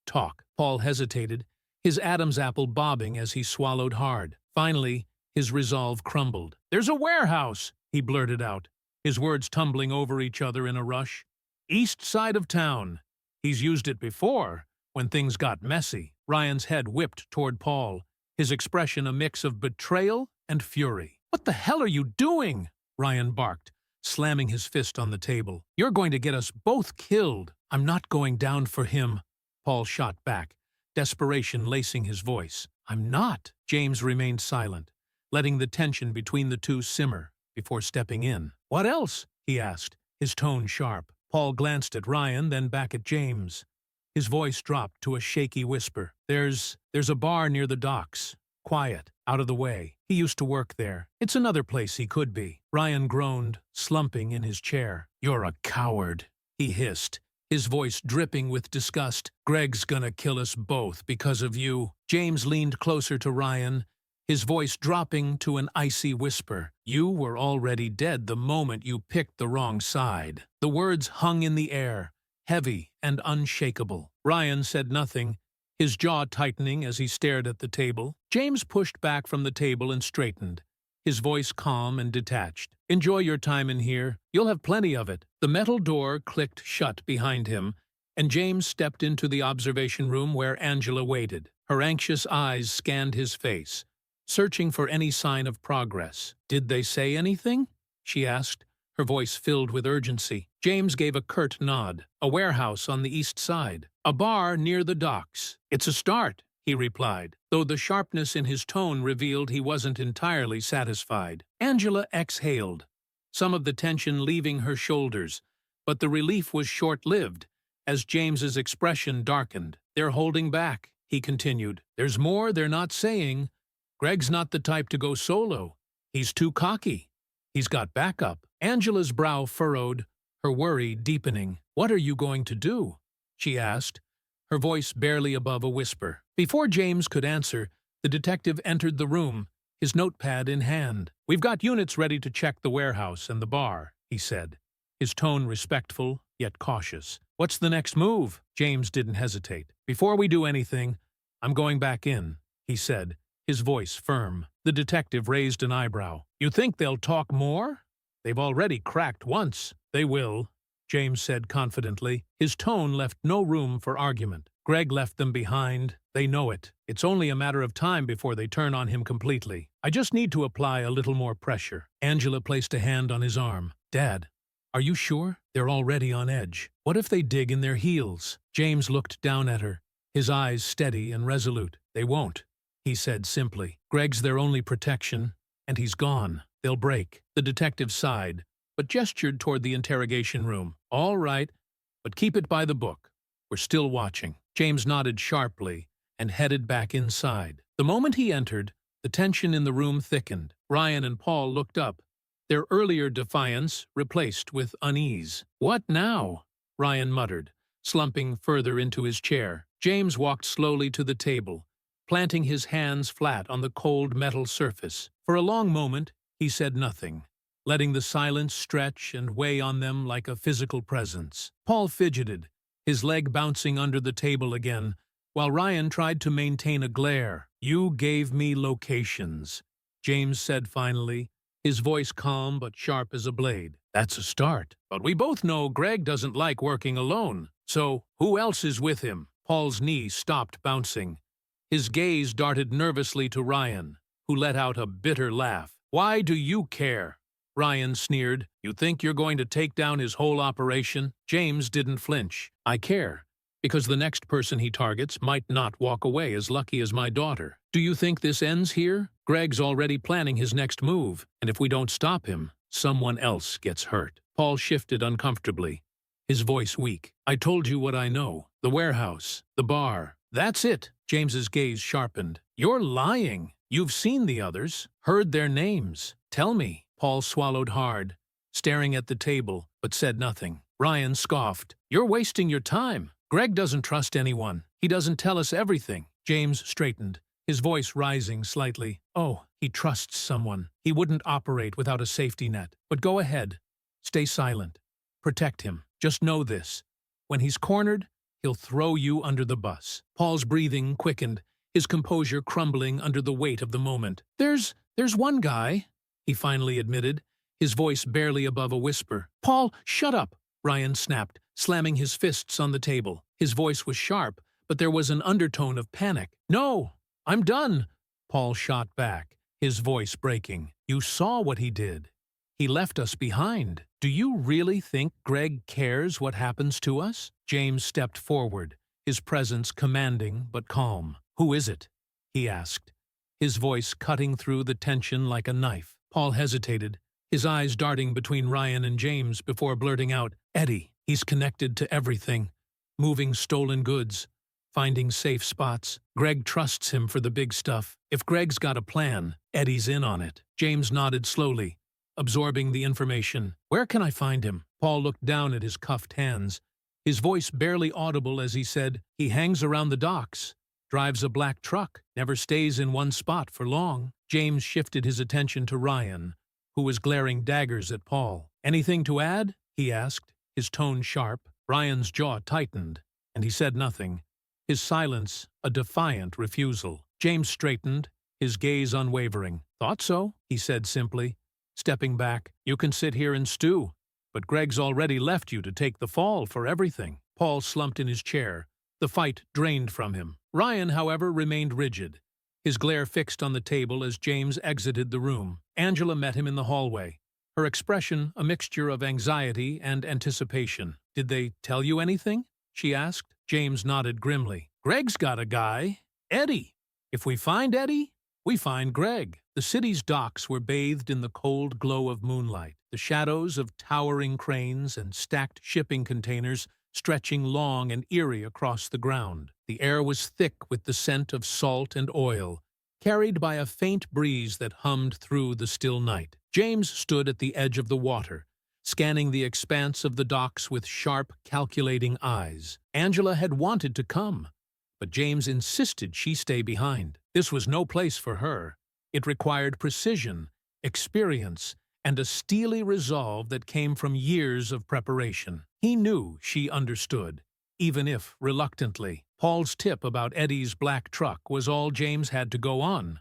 Talk." Paul hesitated, his Adam's apple bobbing as he swallowed hard. Finally, his resolve crumbled. "There's a warehouse," he blurted out, his words tumbling over each other in a rush. "East side of town. He's used it before, when things got messy." Ryan's head whipped toward Paul, his expression a mix of betrayal and fury. "What the hell are you doing?" Ryan barked, slamming his fist on the table. "You're going to get us both killed." "I'm not going down for him," Paul shot back, desperation lacing his voice. "I'm not." James remained silent, letting the tension between the two simmer before stepping in. "What else?" he asked, his tone sharp. Paul glanced at Ryan, then back at James. His voice dropped to a shaky whisper. There's a bar near the docks. Quiet, out of the way. He used to work there. It's another place he could be." Ryan groaned, slumping in his chair. "You're a coward," he hissed, his voice dripping with disgust. "Greg's gonna kill us both because of you." James leaned closer to Ryan, his voice dropping to an icy whisper. "You were already dead the moment you picked the wrong side." The words hung in the air, heavy and unshakable. Ryan said nothing, his jaw tightening as he stared at the table. James pushed back from the table and straightened, his voice calm and detached. "Enjoy your time in here. You'll have plenty of it." The metal door clicked shut behind him, and James stepped into the observation room where Angela waited. Her anxious eyes scanned his face, searching for any sign of progress. "Did they say anything?" she asked, her voice filled with urgency. James gave a curt nod. "A warehouse on the east side. A bar near the docks. It's a start," he replied, though the sharpness in his tone revealed he wasn't entirely satisfied. Angela exhaled, some of the tension leaving her shoulders, but the relief was short-lived, as James's expression darkened. "They're holding back," he continued. "There's more they're not saying. Greg's not the type to go solo. He's too cocky. He's got backup." Angela's brow furrowed, her worry deepening. "What are you going to do?" she asked, her voice barely above a whisper. Before James could answer, the detective entered the room, his notepad in hand. "We've got units ready to check the warehouse and the bar," he said, his tone respectful yet cautious. "What's the next move?" James didn't hesitate. "Before we do anything, I'm going back in," he said, his voice firm. The detective raised an eyebrow. "You think they'll talk more? They've already cracked once." "They will," James said confidently. His tone left no room for argument. "Greg left them behind. They know it. It's only a matter of time before they turn on him completely. I just need to apply a little more pressure." Angela placed a hand on his arm. "Dad, are you sure? They're already on edge. What if they dig in their heels?" James looked down at her, his eyes steady and resolute. "They won't," he said simply. "Greg's their only protection, and he's gone. They'll break." The detective sighed, but gestured toward the interrogation room. "All right, but keep it by the book. We're still watching." James nodded sharply and headed back inside. The moment he entered, the tension in the room thickened. Ryan and Paul looked up, their earlier defiance replaced with unease. "What now?" Ryan muttered, slumping further into his chair. James walked slowly to the table, planting his hands flat on the cold metal surface. For a long moment, he said nothing, letting the silence stretch and weigh on them like a physical presence. Paul fidgeted, his leg bouncing under the table again, while Ryan tried to maintain a glare. "You gave me locations," James said finally, his voice calm but sharp as a blade. "That's a start. But we both know Greg doesn't like working alone. So, who else is with him?" Paul's knee stopped bouncing. His gaze darted nervously to Ryan, who let out a bitter laugh. "Why do you care?" Ryan sneered. "You think you're going to take down his whole operation?" James didn't flinch. "I care, because the next person he targets might not walk away as lucky as my daughter. Do you think this ends here? Greg's already planning his next move, and if we don't stop him, someone else gets hurt." Paul shifted uncomfortably, his voice weak. "I told you what I know. The warehouse, the bar. That's it." James's gaze sharpened. "You're lying. You've seen the others, heard their names. Tell me." Paul swallowed hard, staring at the table, but said nothing. Ryan scoffed. "You're wasting your time. Greg doesn't trust anyone. He doesn't tell us everything." James straightened, his voice rising slightly. "Oh, he trusts someone. He wouldn't operate without a safety net. But go ahead. Stay silent. Protect him. Just know this. When he's cornered, he'll throw you under the bus." Paul's breathing quickened, his composure crumbling under the weight of the moment. There's one guy," he finally admitted, his voice barely above a whisper. "Paul, shut up!" Ryan snapped, slamming his fists on the table. His voice was sharp, but there was an undertone of panic. "No, I'm done," Paul shot back, his voice breaking. "You saw what he did. He left us behind. Do you really think Greg cares what happens to us?" James stepped forward, his presence commanding but calm. "Who is it?" he asked, his voice cutting through the tension like a knife. Paul hesitated, his eyes darting between Ryan and James before blurting out, "Eddie. He's connected to everything. Moving stolen goods, finding safe spots. Greg trusts him for the big stuff. If Greg's got a plan, Eddie's in on it." James nodded slowly, absorbing the information. "Where can I find him?" Paul looked down at his cuffed hands, his voice barely audible as he said, "He hangs around the docks, drives a black truck, never stays in one spot for long." James shifted his attention to Ryan, who was glaring daggers at Paul. "Anything to add?" he asked, his tone sharp. Ryan's jaw tightened, and he said nothing, his silence a defiant refusal. James straightened, his gaze unwavering. "Thought so," he said simply, stepping back. "You can sit here and stew, but Greg's already left you to take the fall for everything." Paul slumped in his chair, the fight drained from him. Ryan, however, remained rigid, his glare fixed on the table as James exited the room. Angela met him in the hallway, her expression a mixture of anxiety and anticipation. "Did they tell you anything?" she asked. James nodded grimly. "Greg's got a guy. Eddie. If we find Eddie, we find Greg." The city's docks were bathed in the cold glow of moonlight, the shadows of towering cranes and stacked shipping containers stretching long and eerie across the ground. The air was thick with the scent of salt and oil, carried by a faint breeze that hummed through the still night. James stood at the edge of the water, scanning the expanse of the docks with sharp, calculating eyes. Angela had wanted to come, but James insisted she stay behind. This was no place for her. It required precision, experience, and a steely resolve that came from years of preparation. He knew she understood, even if reluctantly. Paul's tip about Eddie's black truck was all James had to go on,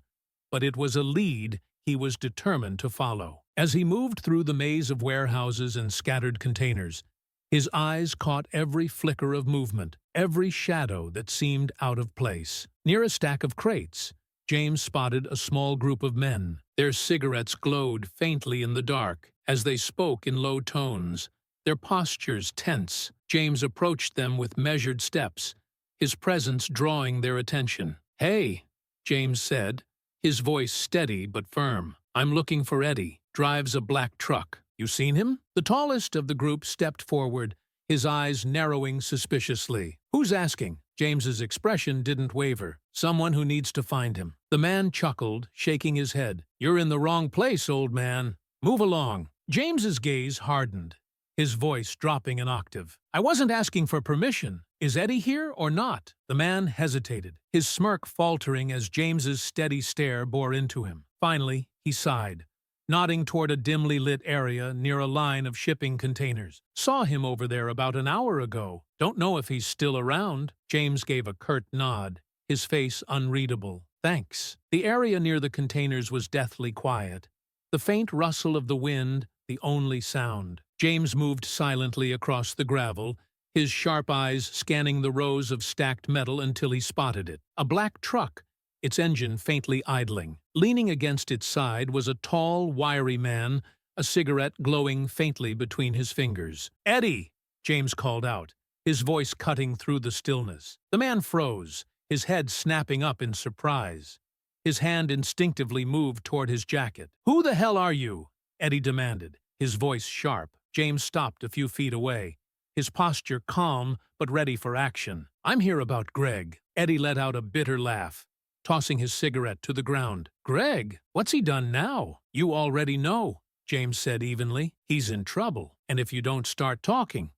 but it was a lead he was determined to follow. As he moved through the maze of warehouses and scattered containers, his eyes caught every flicker of movement, every shadow that seemed out of place. Near a stack of crates, James spotted a small group of men. Their cigarettes glowed faintly in the dark as they spoke in low tones, their postures tense. James approached them with measured steps, his presence drawing their attention. "Hey," James said, his voice steady but firm. "I'm looking for Eddie. Drives a black truck. You seen him?" The tallest of the group stepped forward, his eyes narrowing suspiciously. "Who's asking?" James's expression didn't waver. "Someone who needs to find him." The man chuckled, shaking his head. "You're in the wrong place, old man. Move along." James's gaze hardened, his voice dropping an octave. "I wasn't asking for permission. Is Eddie here or not?" The man hesitated, his smirk faltering as James's steady stare bore into him. Finally, he sighed, nodding toward a dimly lit area near a line of shipping containers. "Saw him over there about an hour ago. Don't know if he's still around." James gave a curt nod, his face unreadable. "Thanks." The area near the containers was deathly quiet, the faint rustle of the wind the only sound. James moved silently across the gravel, his sharp eyes scanning the rows of stacked metal until he spotted it. A black truck, its engine faintly idling. Leaning against its side was a tall, wiry man, a cigarette glowing faintly between his fingers. "Eddie!" James called out, his voice cutting through the stillness. The man froze, his head snapping up in surprise. His hand instinctively moved toward his jacket. "Who the hell are you?" Eddie demanded, his voice sharp. James stopped a few feet away, his posture calm but ready for action. "I'm here about Greg." Eddie let out a bitter laugh, tossing his cigarette to the ground. "Greg? What's he done now?" "You already know," James said evenly. "He's in trouble, and if you don't start talking,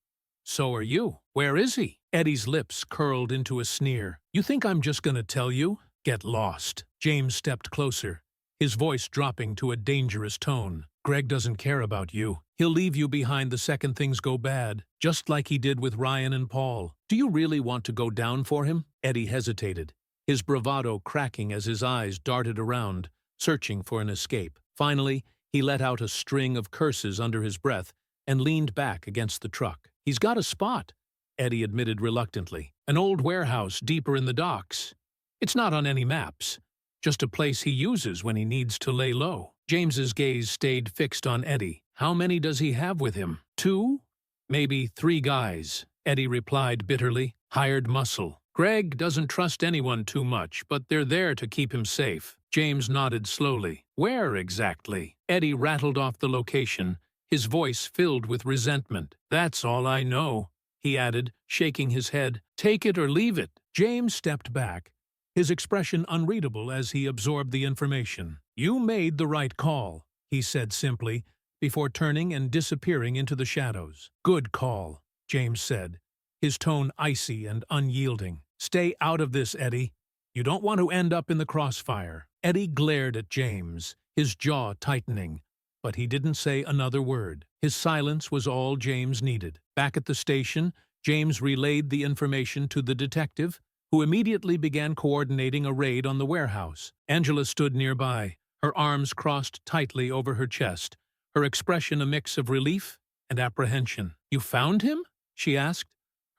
so are you." "Where is he?" Eddie's lips curled into a sneer. "You think I'm just gonna tell you? Get lost." James stepped closer, his voice dropping to a dangerous tone. "Greg doesn't care about you. He'll leave you behind the second things go bad, just like he did with Ryan and Paul. Do you really want to go down for him?" Eddie hesitated, his bravado cracking as his eyes darted around, searching for an escape. Finally, he let out a string of curses under his breath and leaned back against the truck. "He's got a spot," Eddie admitted reluctantly. "An old warehouse deeper in the docks. It's not on any maps, just a place he uses when he needs to lay low." James's gaze stayed fixed on Eddie. "How many does he have with him? 2? Maybe 3 guys," Eddie replied bitterly. "Hired muscle. Greg doesn't trust anyone too much, but they're there to keep him safe." James nodded slowly. "Where exactly?" Eddie rattled off the location, his voice filled with resentment. "That's all I know," he added, shaking his head. "Take it or leave it." James stepped back, his expression unreadable as he absorbed the information. "You made the right call," he said simply, before turning and disappearing into the shadows. "Good call," James said, his tone icy and unyielding. "Stay out of this, Eddie. You don't want to end up in the crossfire." Eddie glared at James, his jaw tightening, but he didn't say another word. His silence was all James needed. Back at the station, James relayed the information to the detective, who immediately began coordinating a raid on the warehouse. Angela stood nearby, her arms crossed tightly over her chest, her expression a mix of relief and apprehension. "You found him?" she asked,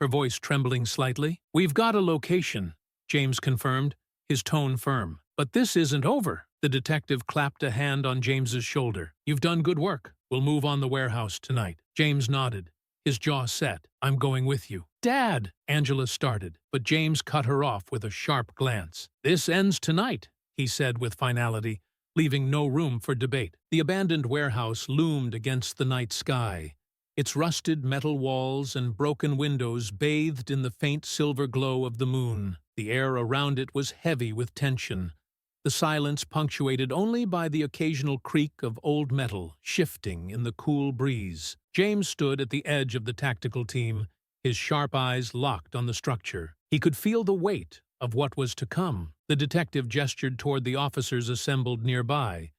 her voice trembling slightly. "We've got a location," James confirmed, his tone firm. "But this isn't over." The detective clapped a hand on James's shoulder. "You've done good work. We'll move on the warehouse tonight." James nodded, his jaw set. "I'm going with you." "Dad!" Angela started, but James cut her off with a sharp glance. "This ends tonight," he said with finality, leaving no room for debate. The abandoned warehouse loomed against the night sky, its rusted metal walls and broken windows bathed in the faint silver glow of the moon. The air around it was heavy with tension, the silence punctuated only by the occasional creak of old metal shifting in the cool breeze. James stood at the edge of the tactical team, his sharp eyes locked on the structure. He could feel the weight of what was to come. The detective gestured toward the officers assembled nearby,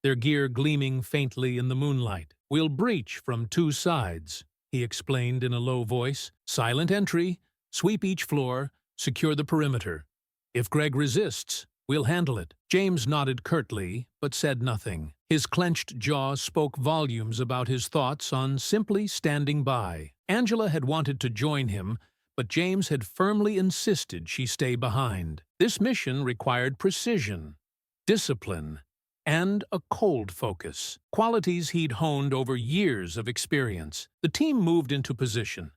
their gear gleaming faintly in the moonlight. "We'll breach from 2 sides," he explained in a low voice. "Silent entry, sweep each floor, secure the perimeter. If Greg resists, we'll handle it." James nodded curtly, but said nothing. His clenched jaw spoke volumes about his thoughts on simply standing by. Angela had wanted to join him, but James had firmly insisted she stay behind. This mission required precision, discipline, and a cold focus, qualities he'd honed over years of experience. The team moved into position,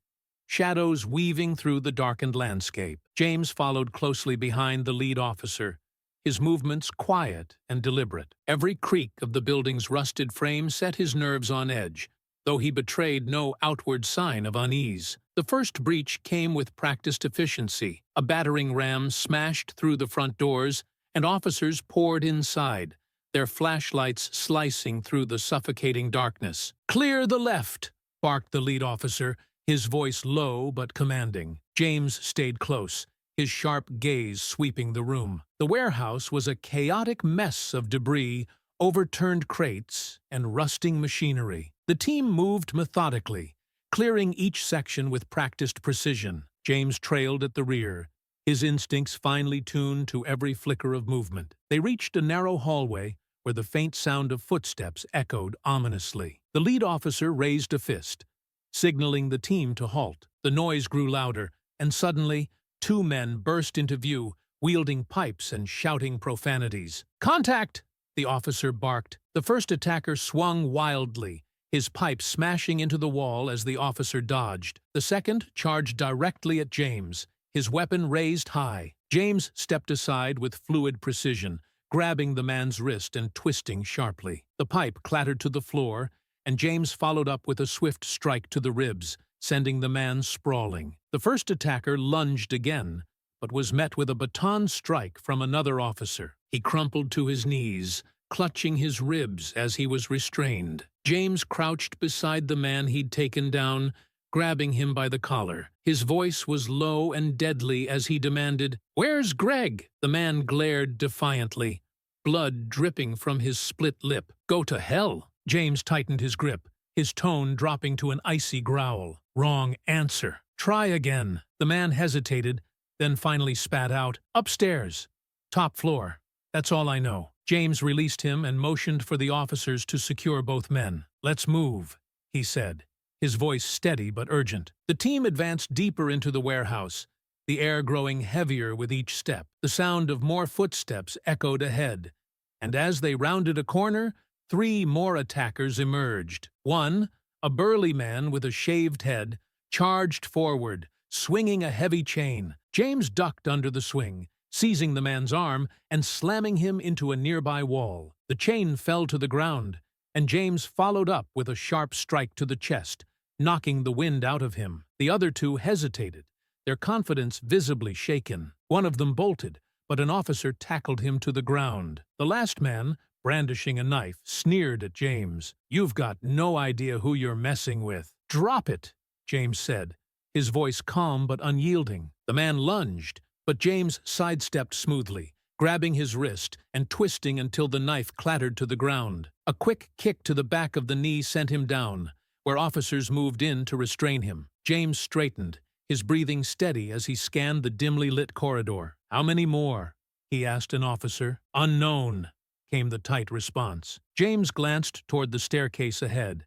shadows weaving through the darkened landscape. James followed closely behind the lead officer, his movements quiet and deliberate. Every creak of the building's rusted frame set his nerves on edge, though he betrayed no outward sign of unease. The first breach came with practiced efficiency. A battering ram smashed through the front doors, and officers poured inside, their flashlights slicing through the suffocating darkness. "Clear the left!" barked the lead officer, his voice low but commanding. James stayed close, his sharp gaze sweeping the room. The warehouse was a chaotic mess of debris, overturned crates, and rusting machinery. The team moved methodically, clearing each section with practiced precision. James trailed at the rear, his instincts finely tuned to every flicker of movement. They reached a narrow hallway where the faint sound of footsteps echoed ominously. The lead officer raised a fist, signaling the team to halt. The noise grew louder, and suddenly, two men burst into view, wielding pipes and shouting profanities. "Contact!" the officer barked. The first attacker swung wildly, his pipe smashing into the wall as the officer dodged. The second charged directly at James, his weapon raised high. James stepped aside with fluid precision, grabbing the man's wrist and twisting sharply. The pipe clattered to the floor, and James followed up with a swift strike to the ribs, sending the man sprawling. The first attacker lunged again, but was met with a baton strike from another officer. He crumpled to his knees, clutching his ribs as he was restrained. James crouched beside the man he'd taken down, grabbing him by the collar. His voice was low and deadly as he demanded, "Where's Greg?" The man glared defiantly, blood dripping from his split lip. "Go to hell!" James tightened his grip, his tone dropping to an icy growl. "Wrong answer. Try again." The man hesitated, then finally spat out, "Upstairs. Top floor. That's all I know." James released him and motioned for the officers to secure both men. "Let's move," he said, his voice steady but urgent. The team advanced deeper into the warehouse, the air growing heavier with each step. The sound of more footsteps echoed ahead, and as they rounded a corner, 3 more attackers emerged. One, a burly man with a shaved head, charged forward, swinging a heavy chain. James ducked under the swing, seizing the man's arm and slamming him into a nearby wall. The chain fell to the ground, and James followed up with a sharp strike to the chest, knocking the wind out of him. The other 2 hesitated, their confidence visibly shaken. One of them bolted, but an officer tackled him to the ground. The last man, brandishing a knife, sneered at James. "You've got no idea who you're messing with." "Drop it," James said, his voice calm but unyielding. The man lunged, but James sidestepped smoothly, grabbing his wrist and twisting until the knife clattered to the ground. A quick kick to the back of the knee sent him down, where officers moved in to restrain him. James straightened, his breathing steady as he scanned the dimly lit corridor. "How many more?" he asked an officer. "Unknown," came the tight response. James glanced toward the staircase ahead,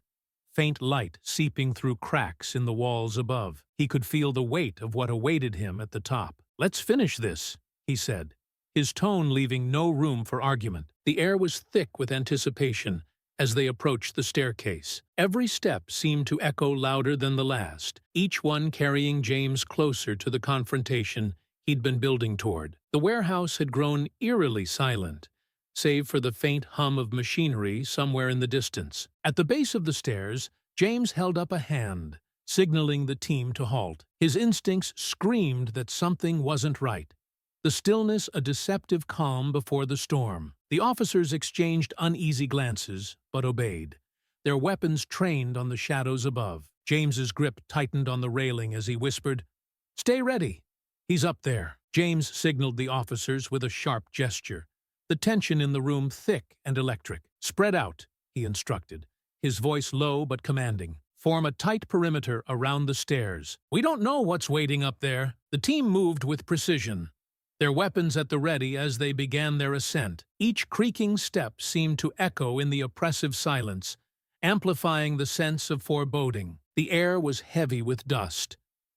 faint light seeping through cracks in the walls above. He could feel the weight of what awaited him at the top. "Let's finish this," he said, his tone leaving no room for argument. The air was thick with anticipation as they approached the staircase. Every step seemed to echo louder than the last, each one carrying James closer to the confrontation he'd been building toward. The warehouse had grown eerily silent, save for the faint hum of machinery somewhere in the distance. At the base of the stairs, James held up a hand, signaling the team to halt. His instincts screamed that something wasn't right, the stillness a deceptive calm before the storm. The officers exchanged uneasy glances, but obeyed, their weapons trained on the shadows above. James's grip tightened on the railing as he whispered, "Stay ready. He's up there." James signaled the officers with a sharp gesture, the tension in the room thick and electric. "Spread out," he instructed, his voice low but commanding. "Form a tight perimeter around the stairs. We don't know what's waiting up there." The team moved with precision, their weapons at the ready as they began their ascent. Each creaking step seemed to echo in the oppressive silence, amplifying the sense of foreboding. The air was heavy with dust,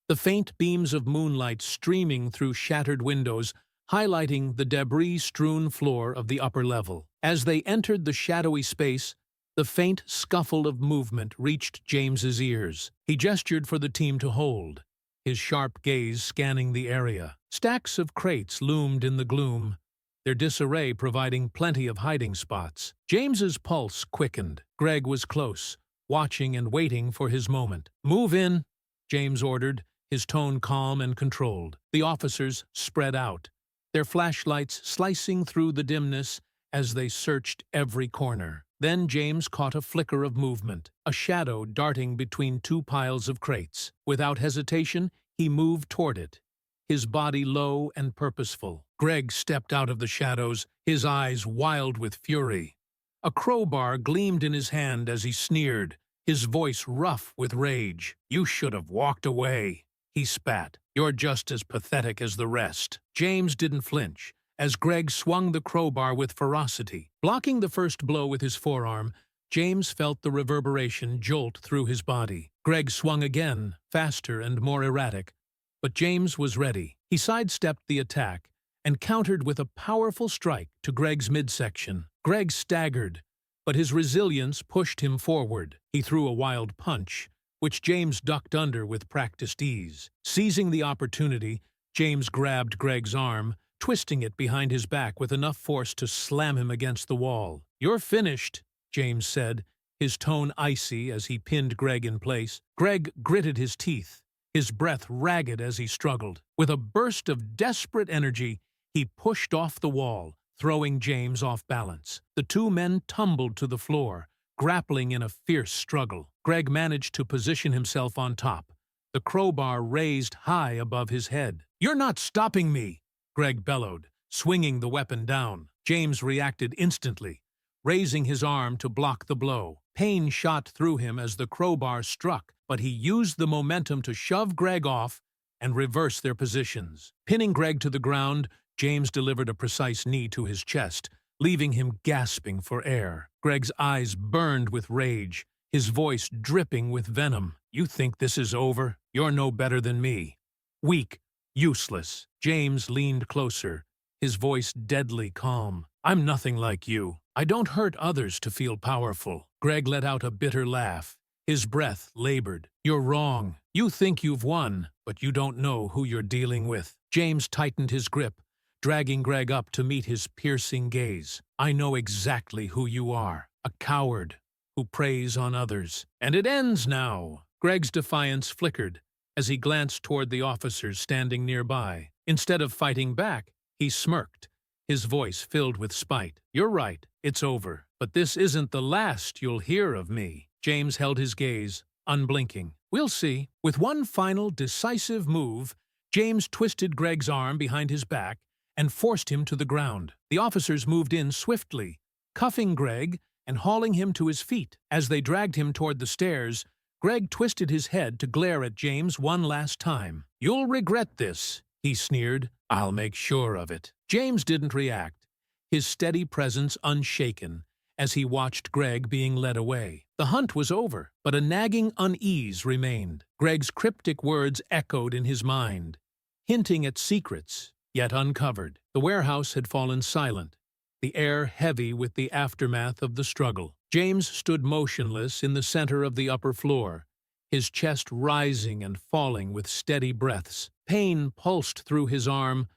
the faint beams of moonlight streaming through shattered windows, highlighting the debris-strewn floor of the upper level. As they entered the shadowy space, the faint scuffle of movement reached James's ears. He gestured for the team to hold, his sharp gaze scanning the area. Stacks of crates loomed in the gloom, their disarray providing plenty of hiding spots. James's pulse quickened. Greg was close, watching and waiting for his moment. "Move in," James ordered, his tone calm and controlled. The officers spread out, their flashlights slicing through the dimness as they searched every corner. Then James caught a flicker of movement, a shadow darting between two piles of crates. Without hesitation, he moved toward it, his body low and purposeful. Greg stepped out of the shadows, his eyes wild with fury. A crowbar gleamed in his hand as he sneered, his voice rough with rage. "You should have walked away," he spat. "You're just as pathetic as the rest." James didn't flinch, as Greg swung the crowbar with ferocity. Blocking the first blow with his forearm, James felt the reverberation jolt through his body. Greg swung again, faster and more erratic, but James was ready. He sidestepped the attack and countered with a powerful strike to Greg's midsection. Greg staggered, but his resilience pushed him forward. He threw a wild punch, which James ducked under with practiced ease. Seizing the opportunity, James grabbed Greg's arm, twisting it behind his back with enough force to slam him against the wall. "You're finished," James said, his tone icy as he pinned Greg in place. Greg gritted his teeth, his breath ragged as he struggled. With a burst of desperate energy, he pushed off the wall, throwing James off balance. The two men tumbled to the floor, grappling in a fierce struggle. Greg managed to position himself on top, the crowbar raised high above his head. "You're not stopping me!" Greg bellowed, swinging the weapon down. James reacted instantly, raising his arm to block the blow. Pain shot through him as the crowbar struck, but he used the momentum to shove Greg off and reverse their positions. Pinning Greg to the ground, James delivered a precise knee to his chest, leaving him gasping for air. Greg's eyes burned with rage, his voice dripping with venom. "You think this is over? You're no better than me. Weak. Useless." James leaned closer, his voice deadly calm. "I'm nothing like you. I don't hurt others to feel powerful." Greg let out a bitter laugh, his breath labored. "You're wrong. You think you've won, but you don't know who you're dealing with." James tightened his grip, dragging Greg up to meet his piercing gaze. "I know exactly who you are. A coward who preys on others. And it ends now." Greg's defiance flickered as he glanced toward the officers standing nearby. Instead of fighting back, he smirked, his voice filled with spite. "You're right, it's over. But this isn't the last you'll hear of me." James held his gaze, unblinking. "We'll see." With one final, decisive move, James twisted Greg's arm behind his back and forced him to the ground. The officers moved in swiftly, cuffing Greg and hauling him to his feet. As they dragged him toward the stairs, Greg twisted his head to glare at James one last time. "You'll regret this," he sneered. "I'll make sure of it." James didn't react, his steady presence unshaken, as he watched Greg being led away. The hunt was over, but a nagging unease remained. Greg's cryptic words echoed in his mind, hinting at secrets, yet uncovered. The warehouse had fallen silent, the air heavy with the aftermath of the struggle. James stood motionless in the center of the upper floor, his chest rising and falling with steady breaths. Pain pulsed through his arm,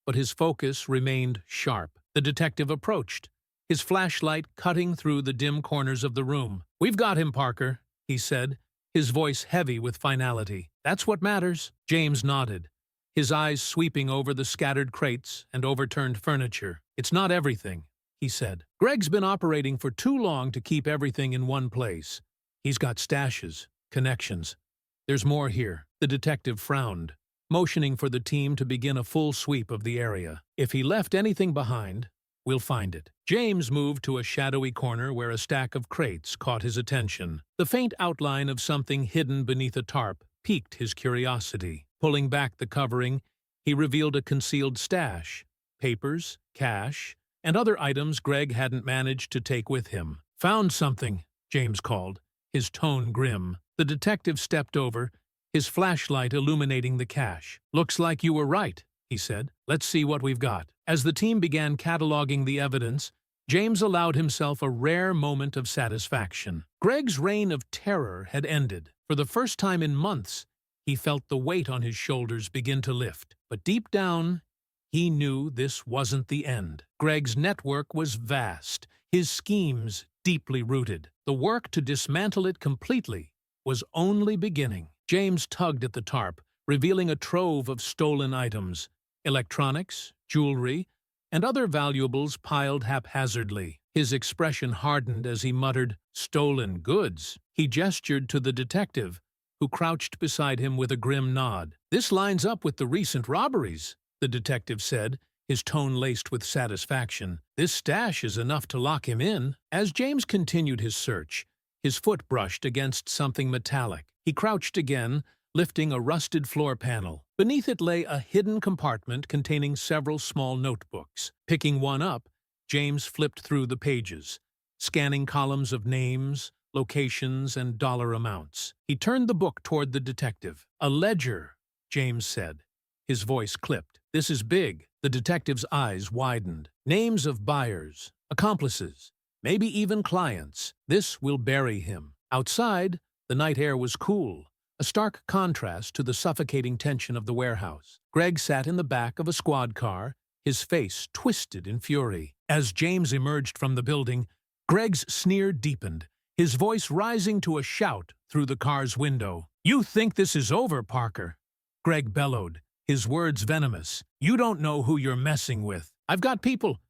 but his focus remained sharp. The detective approached, his flashlight cutting through the dim corners of the room. "We've got him, Parker," he said, his voice heavy with finality. "That's what matters." James nodded, his eyes sweeping over the scattered crates and overturned furniture. "It's not everything," he said. "Greg's been operating for too long to keep everything in one place. He's got stashes, connections. There's more here." The detective frowned, motioning for the team to begin a full sweep of the area. "If he left anything behind, we'll find it." James moved to a shadowy corner where a stack of crates caught his attention. The faint outline of something hidden beneath a tarp piqued his curiosity. Pulling back the covering, he revealed a concealed stash, papers, cash, and other items Greg hadn't managed to take with him. "Found something," James called, his tone grim. The detective stepped over, his flashlight illuminating the cache. "Looks like you were right," he said. "Let's see what we've got." As the team began cataloging the evidence, James allowed himself a rare moment of satisfaction. Greg's reign of terror had ended. For the first time in months, he felt the weight on his shoulders begin to lift. But deep down, he knew this wasn't the end. Greg's network was vast, his schemes deeply rooted. The work to dismantle it completely was only beginning. James tugged at the tarp, revealing a trove of stolen items: electronics, jewelry, and other valuables piled haphazardly. His expression hardened as he muttered, "Stolen goods." He gestured to the detective, who crouched beside him with a grim nod. "This lines up with the recent robberies," the detective said, his tone laced with satisfaction. "This stash is enough to lock him in." As James continued his search, his foot brushed against something metallic. He crouched again, lifting a rusted floor panel. Beneath it lay a hidden compartment containing several small notebooks. Picking one up, James flipped through the pages, scanning columns of names, locations, and dollar amounts. He turned the book toward the detective. "A ledger," James said. His voice clipped. "This is big." The detective's eyes widened. "Names of buyers, accomplices, maybe even clients. This will bury him." Outside, the night air was cool, a stark contrast to the suffocating tension of the warehouse. Greg sat in the back of a squad car, his face twisted in fury. As James emerged from the building, Greg's sneer deepened, his voice rising to a shout through the car's window. "You think this is over, Parker?" Greg bellowed, his words venomous. "You don't know who you're messing with. I've got people.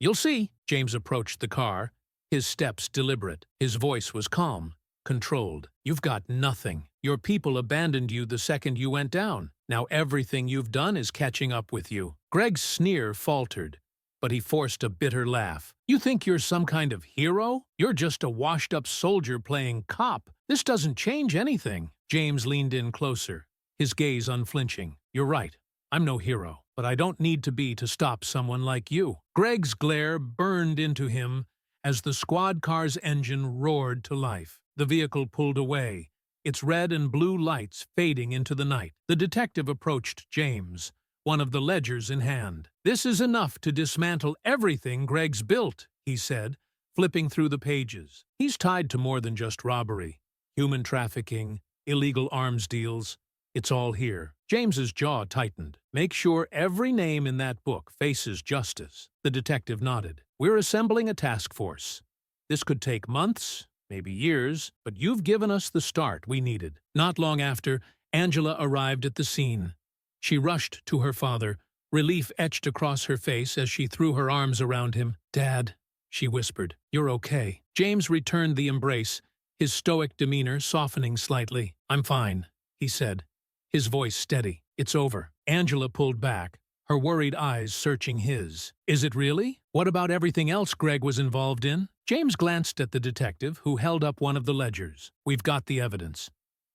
You'll see." James approached the car, his steps deliberate. His voice was calm, controlled. "You've got nothing. Your people abandoned you the second you went down. Now everything you've done is catching up with you." Greg's sneer faltered, but he forced a bitter laugh. "You think you're some kind of hero? You're just a washed-up soldier playing cop. This doesn't change anything." James leaned in closer, his gaze unflinching. "You're right. I'm no hero, but I don't need to be to stop someone like you." Greg's glare burned into him as the squad car's engine roared to life. The vehicle pulled away, its red and blue lights fading into the night. The detective approached James, one of the ledgers in hand. "This is enough to dismantle everything Greg's built," he said, flipping through the pages. "He's tied to more than just robbery. Human trafficking, illegal arms deals. It's all here." James's jaw tightened. "Make sure every name in that book faces justice." The detective nodded. "We're assembling a task force. This could take months, maybe years, but you've given us the start we needed." Not long after, Angela arrived at the scene. She rushed to her father, relief etched across her face as she threw her arms around him. "Dad," she whispered, "you're okay." James returned the embrace, his stoic demeanor softening slightly. "I'm fine," he said, his voice steady. "It's over." Angela pulled back, her worried eyes searching his. "Is it really? What about everything else Greg was involved in?" James glanced at the detective, who held up one of the ledgers. "We've got the evidence.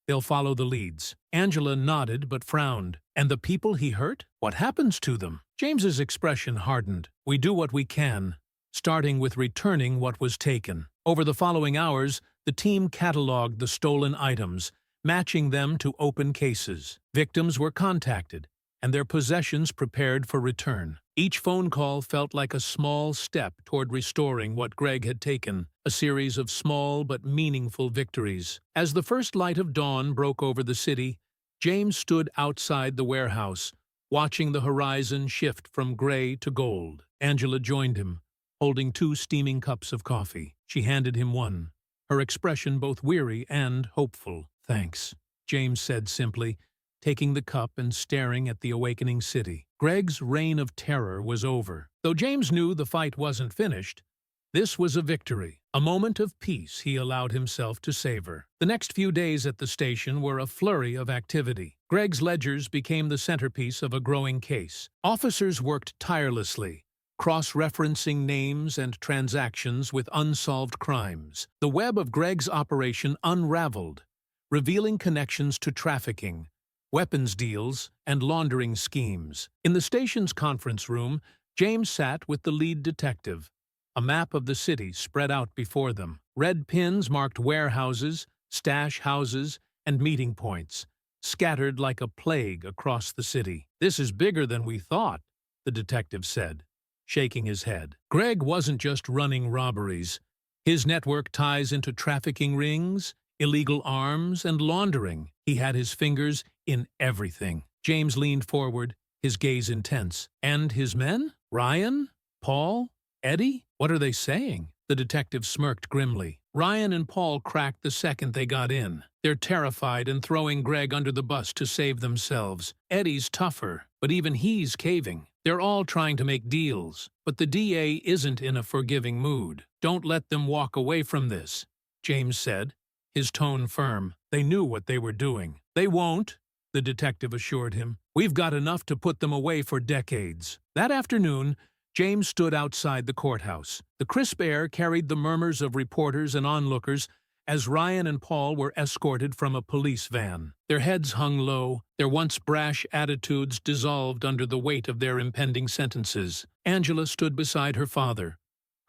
They'll follow the leads." Angela nodded but frowned. "And the people he hurt? What happens to them?" James's expression hardened. "We do what we can, starting with returning what was taken." Over the following hours, the team cataloged the stolen items, matching them to open cases. Victims were contacted, and their possessions prepared for return. Each phone call felt like a small step toward restoring what Greg had taken, a series of small but meaningful victories. As the first light of dawn broke over the city, James stood outside the warehouse, watching the horizon shift from gray to gold. Angela joined him, holding 2 steaming cups of coffee. She handed him one, her expression both weary and hopeful. "Thanks," James said simply, taking the cup and staring at the awakening city. Greg's reign of terror was over. Though James knew the fight wasn't finished, this was a victory, a moment of peace he allowed himself to savor. The next few days at the station were a flurry of activity. Greg's ledgers became the centerpiece of a growing case. Officers worked tirelessly, cross-referencing names and transactions with unsolved crimes. The web of Greg's operation unraveled, revealing connections to trafficking, weapons deals, and laundering schemes. In the station's conference room, James sat with the lead detective. A map of the city spread out before them. Red pins marked warehouses, stash houses, and meeting points, scattered like a plague across the city. "This is bigger than we thought," the detective said, shaking his head. Greg wasn't just running robberies. His network ties into trafficking rings, illegal arms, and laundering. He had his fingers in everything. James leaned forward, his gaze intense. "And his men? Ryan? Paul? Eddie? What are they saying?" The detective smirked grimly. "Ryan and Paul cracked the second they got in. They're terrified and throwing Greg under the bus to save themselves. Eddie's tougher, but even he's caving. They're all trying to make deals, but the DA isn't in a forgiving mood. Don't let them walk away from this, James said, his tone firm. They knew what they were doing. They won't, the detective assured him. We've got enough to put them away for decades. That afternoon, James stood outside the courthouse. The crisp air carried the murmurs of reporters and onlookers as Ryan and Paul were escorted from a police van. Their heads hung low, their once brash attitudes dissolved under the weight of their impending sentences. Angela stood beside her father,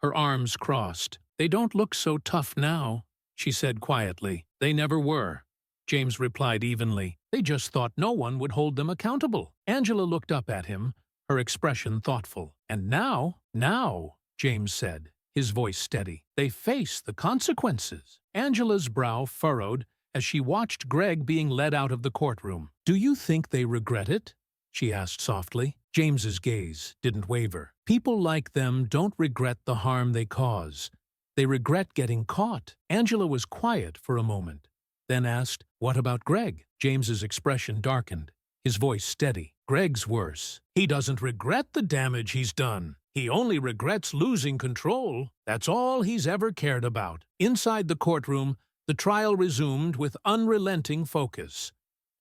her arms crossed. They don't look so tough now, she said quietly. They never were, James replied evenly. They just thought no one would hold them accountable. Angela looked up at him, her expression thoughtful. And now, James said, his voice steady, they face the consequences. Angela's brow furrowed as she watched Greg being led out of the courtroom. Do you think they regret it? She asked softly. James's gaze didn't waver. People like them don't regret the harm they cause. They regret getting caught. Angela was quiet for a moment, then asked, what about Greg? James's expression darkened, his voice steady. Greg's worse. He doesn't regret the damage he's done. He only regrets losing control. That's all he's ever cared about. Inside the courtroom, the trial resumed with unrelenting focus.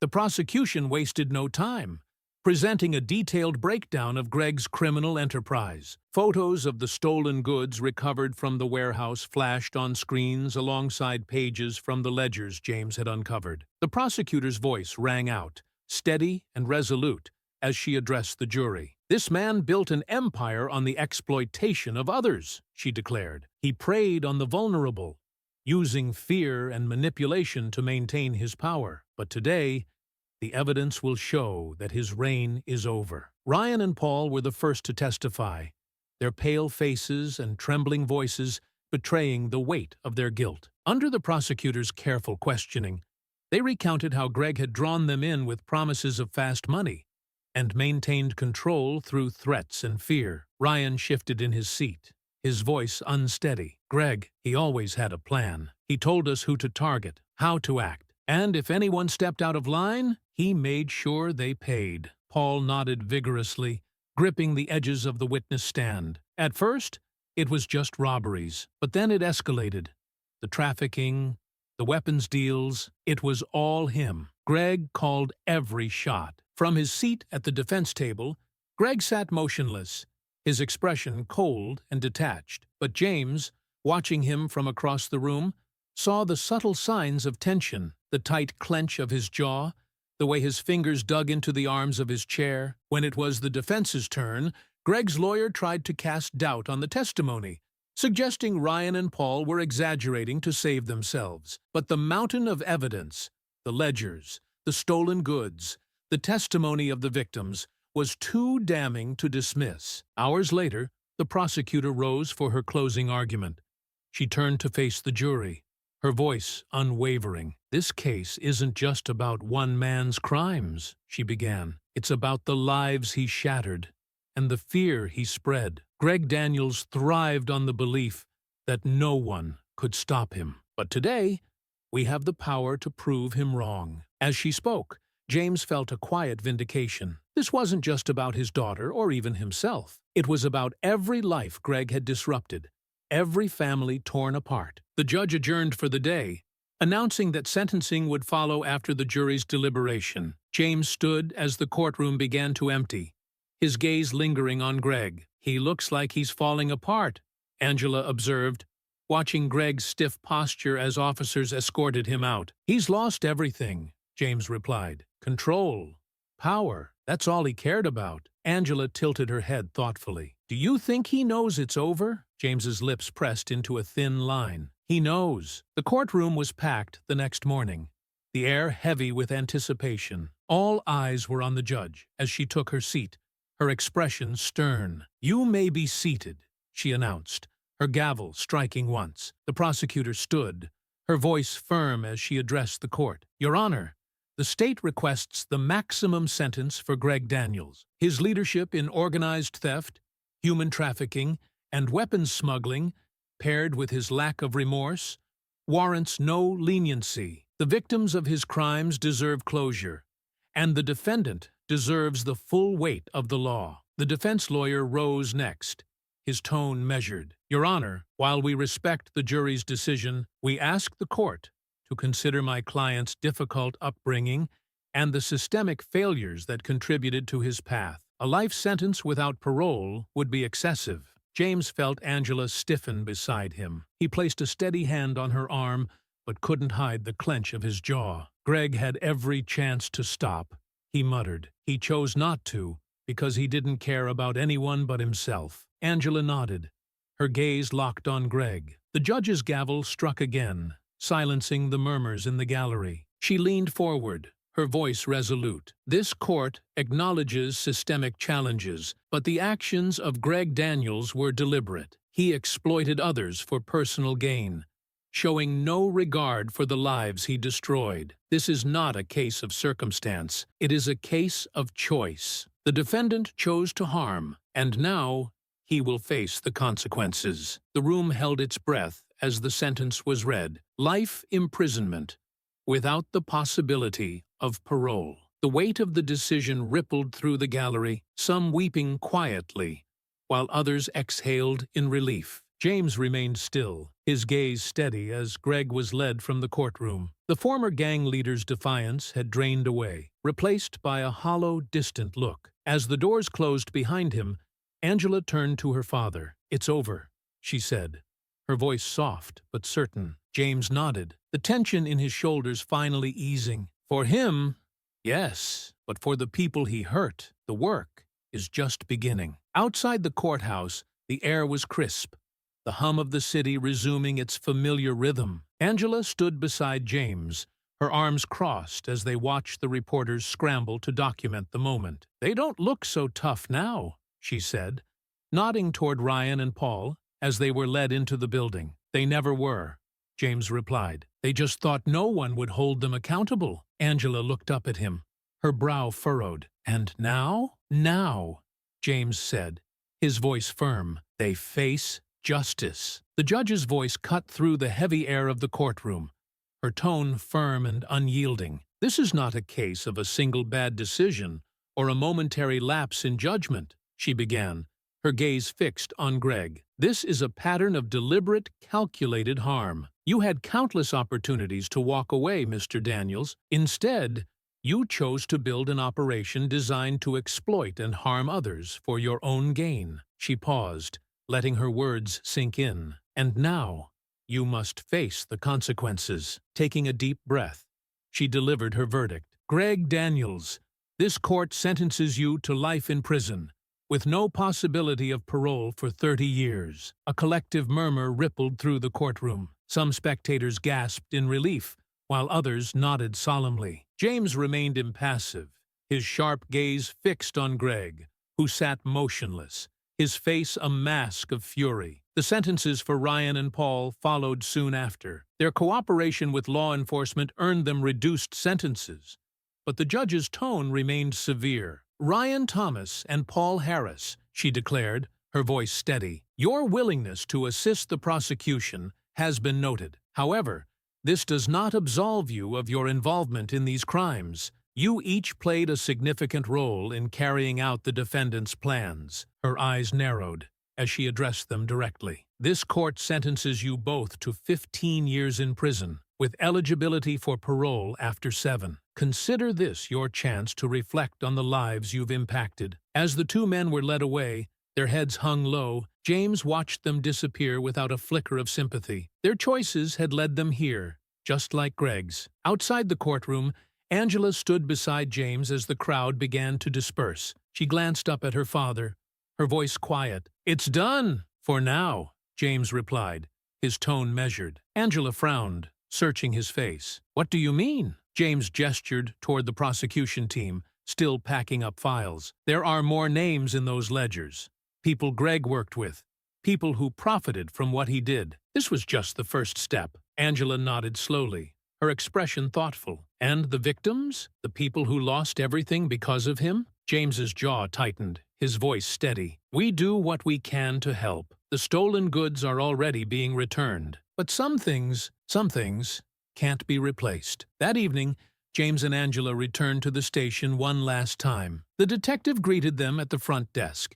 The prosecution wasted no time, presenting a detailed breakdown of Greg's criminal enterprise. Photos of the stolen goods recovered from the warehouse flashed on screens alongside pages from the ledgers James had uncovered. The prosecutor's voice rang out, steady and resolute, as she addressed the jury. This man built an empire on the exploitation of others, she declared. He preyed on the vulnerable, using fear and manipulation to maintain his power. But today, the evidence will show that his reign is over. Ryan and Paul were the first to testify, their pale faces and trembling voices betraying the weight of their guilt. Under the prosecutor's careful questioning, they recounted how Greg had drawn them in with promises of fast money and maintained control through threats and fear. Ryan shifted in his seat, his voice unsteady. Greg, he always had a plan. He told us who to target, how to act, and if anyone stepped out of line, he made sure they paid. Paul nodded vigorously, gripping the edges of the witness stand. At first, it was just robberies, but then it escalated. The trafficking, the weapons deals, it was all him. Greg called every shot. From his seat at the defense table, Greg sat motionless, his expression cold and detached. But James, watching him from across the room, saw the subtle signs of tension, the tight clench of his jaw, the way his fingers dug into the arms of his chair. When it was the defense's turn, Greg's lawyer tried to cast doubt on the testimony, suggesting Ryan and Paul were exaggerating to save themselves. But the mountain of evidence, the ledgers, the stolen goods, the testimony of the victims, was too damning to dismiss. Hours later, the prosecutor rose for her closing argument. She turned to face the jury, her voice unwavering. This case isn't just about one man's crimes, she began. It's about the lives he shattered and the fear he spread. Greg Daniels thrived on the belief that no one could stop him. But today, we have the power to prove him wrong. As she spoke, James felt a quiet vindication. This wasn't just about his daughter or even himself. It was about every life Greg had disrupted, every family torn apart. The judge adjourned for the day, announcing that sentencing would follow after the jury's deliberation. James stood as the courtroom began to empty, his gaze lingering on Greg. He looks like he's falling apart, Angela observed, watching Greg's stiff posture as officers escorted him out. He's lost everything, James replied. Control, power, that's all he cared about. Angela tilted her head thoughtfully. Do you think he knows it's over? James's lips pressed into a thin line. He knows. The courtroom was packed the next morning, the air heavy with anticipation. All eyes were on the judge as she took her seat, her expression stern. You may be seated, she announced, her gavel striking once. The prosecutor stood, her voice firm as she addressed the court. Your Honor, the state requests the maximum sentence for Greg Daniels. His leadership in organized theft, human trafficking, and weapons smuggling, paired with his lack of remorse, warrants no leniency. The victims of his crimes deserve closure, and the defendant deserves the full weight of the law. The defense lawyer rose next, his tone measured. Your Honor, while we respect the jury's decision, we ask the court to consider my client's difficult upbringing and the systemic failures that contributed to his path. A life sentence without parole would be excessive. James felt Angela stiffen beside him. He placed a steady hand on her arm, but couldn't hide the clench of his jaw. Greg had every chance to stop, he muttered. He chose not to, because he didn't care about anyone but himself. Angela nodded, her gaze locked on Greg. The judge's gavel struck again, silencing the murmurs in the gallery. She leaned forward, her voice resolute. This court acknowledges systemic challenges, but the actions of Greg Daniels were deliberate. He exploited others for personal gain, showing no regard for the lives he destroyed. This is not a case of circumstance. It is a case of choice. The defendant chose to harm, and now he will face the consequences. The room held its breath as the sentence was read. Life imprisonment, without the possibility of parole. The weight of the decision rippled through the gallery, some weeping quietly, while others exhaled in relief. James remained still, his gaze steady as Greg was led from the courtroom. The former gang leader's defiance had drained away, replaced by a hollow, distant look. As the doors closed behind him, Angela turned to her father. "It's over," she said, her voice soft but certain. James nodded, the tension in his shoulders finally easing. For him, yes, but for the people he hurt, the work is just beginning. Outside the courthouse, the air was crisp, the hum of the city resuming its familiar rhythm. Angela stood beside James, her arms crossed as they watched the reporters scramble to document the moment. "They don't look so tough now," she said, nodding toward Ryan and Paul as they were led into the building. "They never were," James replied. "They just thought no one would hold them accountable." Angela looked up at him, her brow furrowed. "And now?" "Now," James said, his voice firm, "they face justice." The judge's voice cut through the heavy air of the courtroom, her tone firm and unyielding. "This is not a case of a single bad decision or a momentary lapse in judgment," she began, her gaze fixed on Greg. "This is a pattern of deliberate, calculated harm. You had countless opportunities to walk away, Mr. Daniels. Instead, you chose to build an operation designed to exploit and harm others for your own gain." She paused, letting her words sink in. "And now, you must face the consequences." Taking a deep breath, she delivered her verdict. "Greg Daniels, this court sentences you to life in prison, with no possibility of parole for 30 years. A collective murmur rippled through the courtroom. Some spectators gasped in relief, while others nodded solemnly. James remained impassive, his sharp gaze fixed on Greg, who sat motionless, his face a mask of fury. The sentences for Ryan and Paul followed soon after. Their cooperation with law enforcement earned them reduced sentences, but the judge's tone remained severe. "Ryan Thomas and Paul Harris," she declared, her voice steady, "your willingness to assist the prosecution has been noted. However, this does not absolve you of your involvement in these crimes. You each played a significant role in carrying out the defendant's plans." Her eyes narrowed as she addressed them directly. "This court sentences you both to 15 years in prison, with eligibility for parole after 7. Consider this your chance to reflect on the lives you've impacted." As the two men were led away, their heads hung low, James watched them disappear without a flicker of sympathy. Their choices had led them here, just like Greg's. Outside the courtroom, Angela stood beside James as the crowd began to disperse. She glanced up at her father, her voice quiet. "It's done, for now," James replied, his tone measured. Angela frowned, searching his face. "What do you mean?" James gestured toward the prosecution team, still packing up files. "There are more names in those ledgers. People Greg worked with, people who profited from what he did. This was just the first step." Angela nodded slowly, her expression thoughtful. "And the victims? The people who lost everything because of him?" James's jaw tightened, his voice steady. "We do what we can to help. The stolen goods are already being returned. But some things can't be replaced." That evening, James and Angela returned to the station one last time. The detective greeted them at the front desk,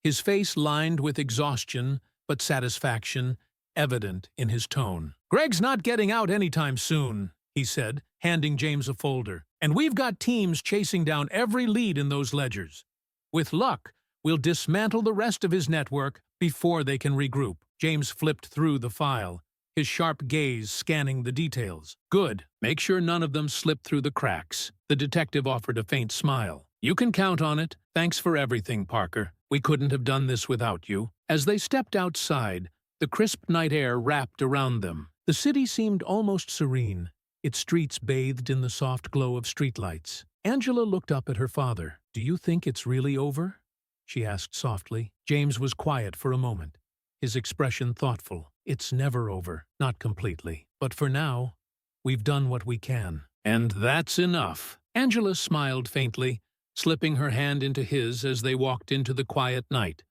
his face lined with exhaustion but satisfaction evident in his tone. "Greg's not getting out anytime soon," he said, handing James a folder. "And we've got teams chasing down every lead in those ledgers. With luck, we'll dismantle the rest of his network before they can regroup." James flipped through the file, his sharp gaze scanning the details. "Good. Make sure none of them slip through the cracks." The detective offered a faint smile. "You can count on it. Thanks for everything, Parker. We couldn't have done this without you." As they stepped outside, the crisp night air wrapped around them. The city seemed almost serene, its streets bathed in the soft glow of streetlights. Angela looked up at her father. "Do you think it's really over?" she asked softly. James was quiet for a moment, his expression thoughtful. "It's never over, not completely. But for now, we've done what we can." "And that's enough." Angela smiled faintly, slipping her hand into his as they walked into the quiet night,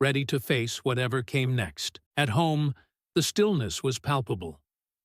ready to face whatever came next. At home, the stillness was palpable,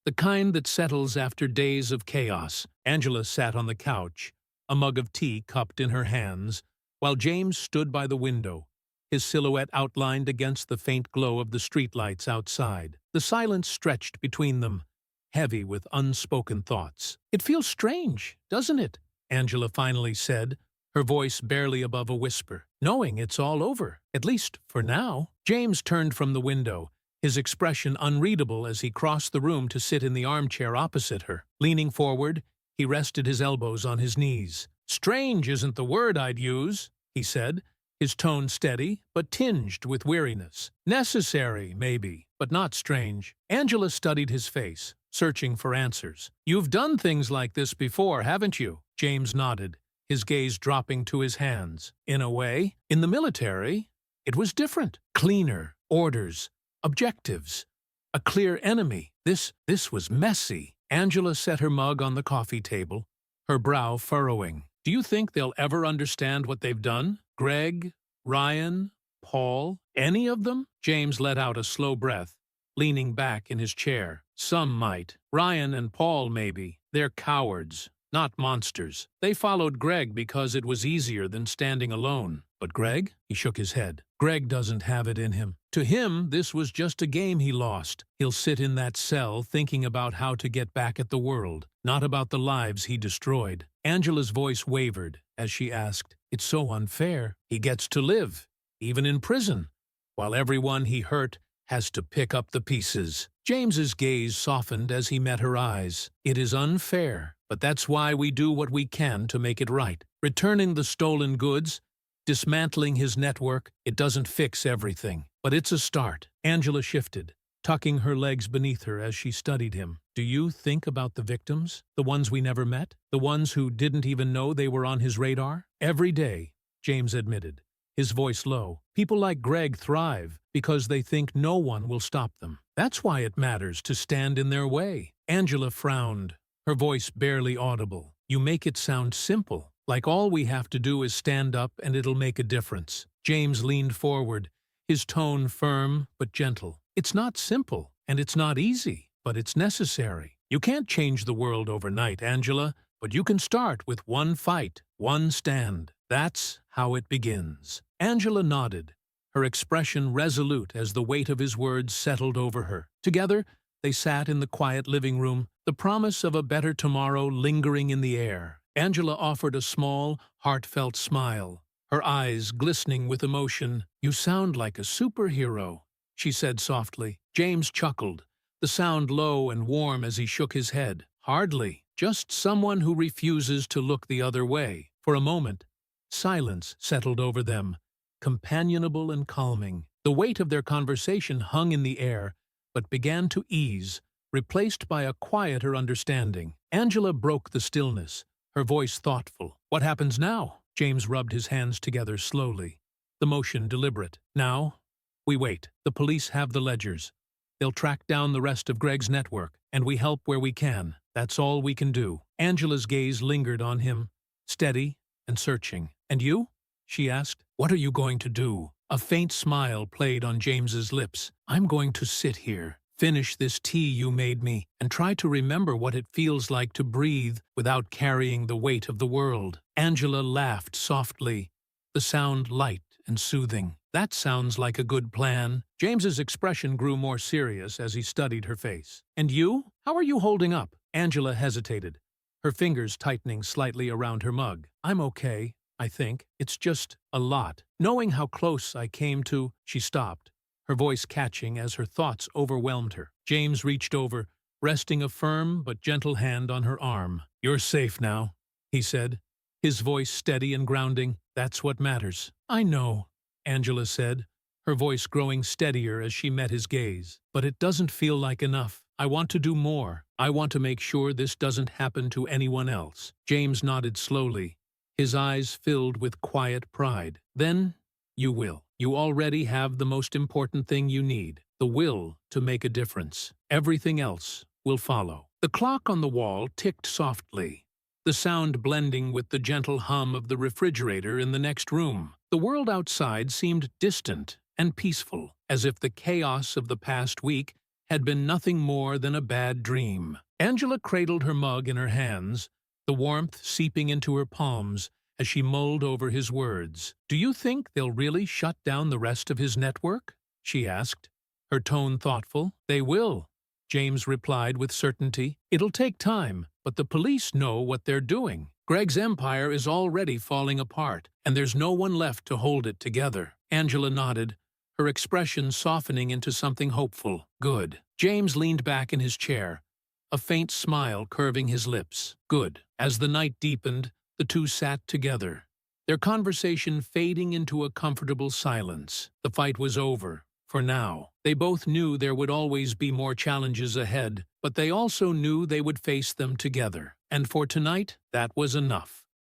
the kind that settles after days of chaos. Angela sat on the couch, a mug of tea cupped in her hands, while James stood by the window, his silhouette outlined against the faint glow of the streetlights outside. The silence stretched between them, heavy with unspoken thoughts. "It feels strange, doesn't it?" Angela finally said, her voice barely above a whisper. "Knowing it's all over, at least for now." James turned from the window, his expression unreadable as he crossed the room to sit in the armchair opposite her. Leaning forward, he rested his elbows on his knees. "Strange isn't the word I'd use," he said, his tone steady but tinged with weariness. "Necessary, maybe, but not strange." Angela studied his face, searching for answers. "You've done things like this before, haven't you?" James nodded, his gaze dropping to his hands. "In a way. In the military, it was different. Cleaner, orders, objectives, a clear enemy. This was messy." Angela set her mug on the coffee table, her brow furrowing. "Do you think they'll ever understand what they've done? Greg, Ryan, Paul, any of them?" James let out a slow breath, leaning back in his chair. "Some might. Ryan and Paul, maybe. They're cowards, not monsters. They followed Greg because it was easier than standing alone. But Greg?" He shook his head. "Greg doesn't have it in him. To him, this was just a game he lost. He'll sit in that cell thinking about how to get back at the world, not about the lives he destroyed." Angela's voice wavered as she asked, "It's so unfair. He gets to live, even in prison, while everyone he hurt has to pick up the pieces." James's gaze softened as he met her eyes. "It is unfair, but that's why we do what we can to make it right. Returning the stolen goods, dismantling his network, it doesn't fix everything, but it's a start." Angela shifted, tucking her legs beneath her as she studied him. "Do you think about the victims? The ones we never met? The ones who didn't even know they were on his radar?" "Every day," James admitted, his voice low. "People like Greg thrive because they think no one will stop them. That's why it matters to stand in their way." Angela frowned, her voice barely audible. "You make it sound simple, like all we have to do is stand up and it'll make a difference." James leaned forward, his tone firm but gentle. "It's not simple, and it's not easy, but it's necessary. You can't change the world overnight, Angela, but you can start with one fight, one stand. That's how it begins." Angela nodded, her expression resolute as the weight of his words settled over her. Together, they sat in the quiet living room, the promise of a better tomorrow lingering in the air. Angela offered a small, heartfelt smile, her eyes glistening with emotion. "You sound like a superhero," she said softly. James chuckled, the sound low and warm as he shook his head. "Hardly. Just someone who refuses to look the other way." For a moment, silence settled over them, companionable and calming. The weight of their conversation hung in the air, but began to ease, replaced by a quieter understanding. Angela broke the stillness, her voice thoughtful. "What happens now?" James rubbed his hands together slowly, the motion deliberate. "Now, we wait. The police have the ledgers. They'll track down the rest of Greg's network, and we help where we can. That's all we can do." Angela's gaze lingered on him, steady and searching. "And you?" she asked. "What are you going to do?" A faint smile played on James's lips. "I'm going to sit here, Finish this tea you made me, and try to remember what it feels like to breathe without carrying the weight of the world. Angela laughed softly, the sound light and soothing. That sounds like a good plan. James's expression grew more serious as he studied her face. And you? How are you holding up? Angela hesitated, her fingers tightening slightly around her mug. I'm okay, I think. It's just a lot. Knowing how close I came to, she stopped, her voice catching as her thoughts overwhelmed her. James reached over, resting a firm but gentle hand on her arm. You're safe now, he said, his voice steady and grounding. That's what matters. I know, Angela said, her voice growing steadier as she met his gaze. But it doesn't feel like enough. I want to do more. I want to make sure this doesn't happen to anyone else. James nodded slowly, his eyes filled with quiet pride. Then, you will. You already have the most important thing you need, the will to make a difference. Everything else will follow. The clock on the wall ticked softly, the sound blending with the gentle hum of the refrigerator in the next room. The world outside seemed distant and peaceful, as if the chaos of the past week had been nothing more than a bad dream. Angela cradled her mug in her hands, the warmth seeping into her palms as she mulled over his words. Do you think they'll really shut down the rest of his network? She asked, her tone thoughtful. They will, James replied with certainty. It'll take time, but the police know what they're doing. Greg's empire is already falling apart, and there's no one left to hold it together. Angela nodded, her expression softening into something hopeful. Good. James leaned back in his chair, a faint smile curving his lips. Good. As the night deepened, the two sat together, their conversation fading into a comfortable silence. The fight was over, for now. They both knew there would always be more challenges ahead, but they also knew they would face them together. And for tonight, that was enough.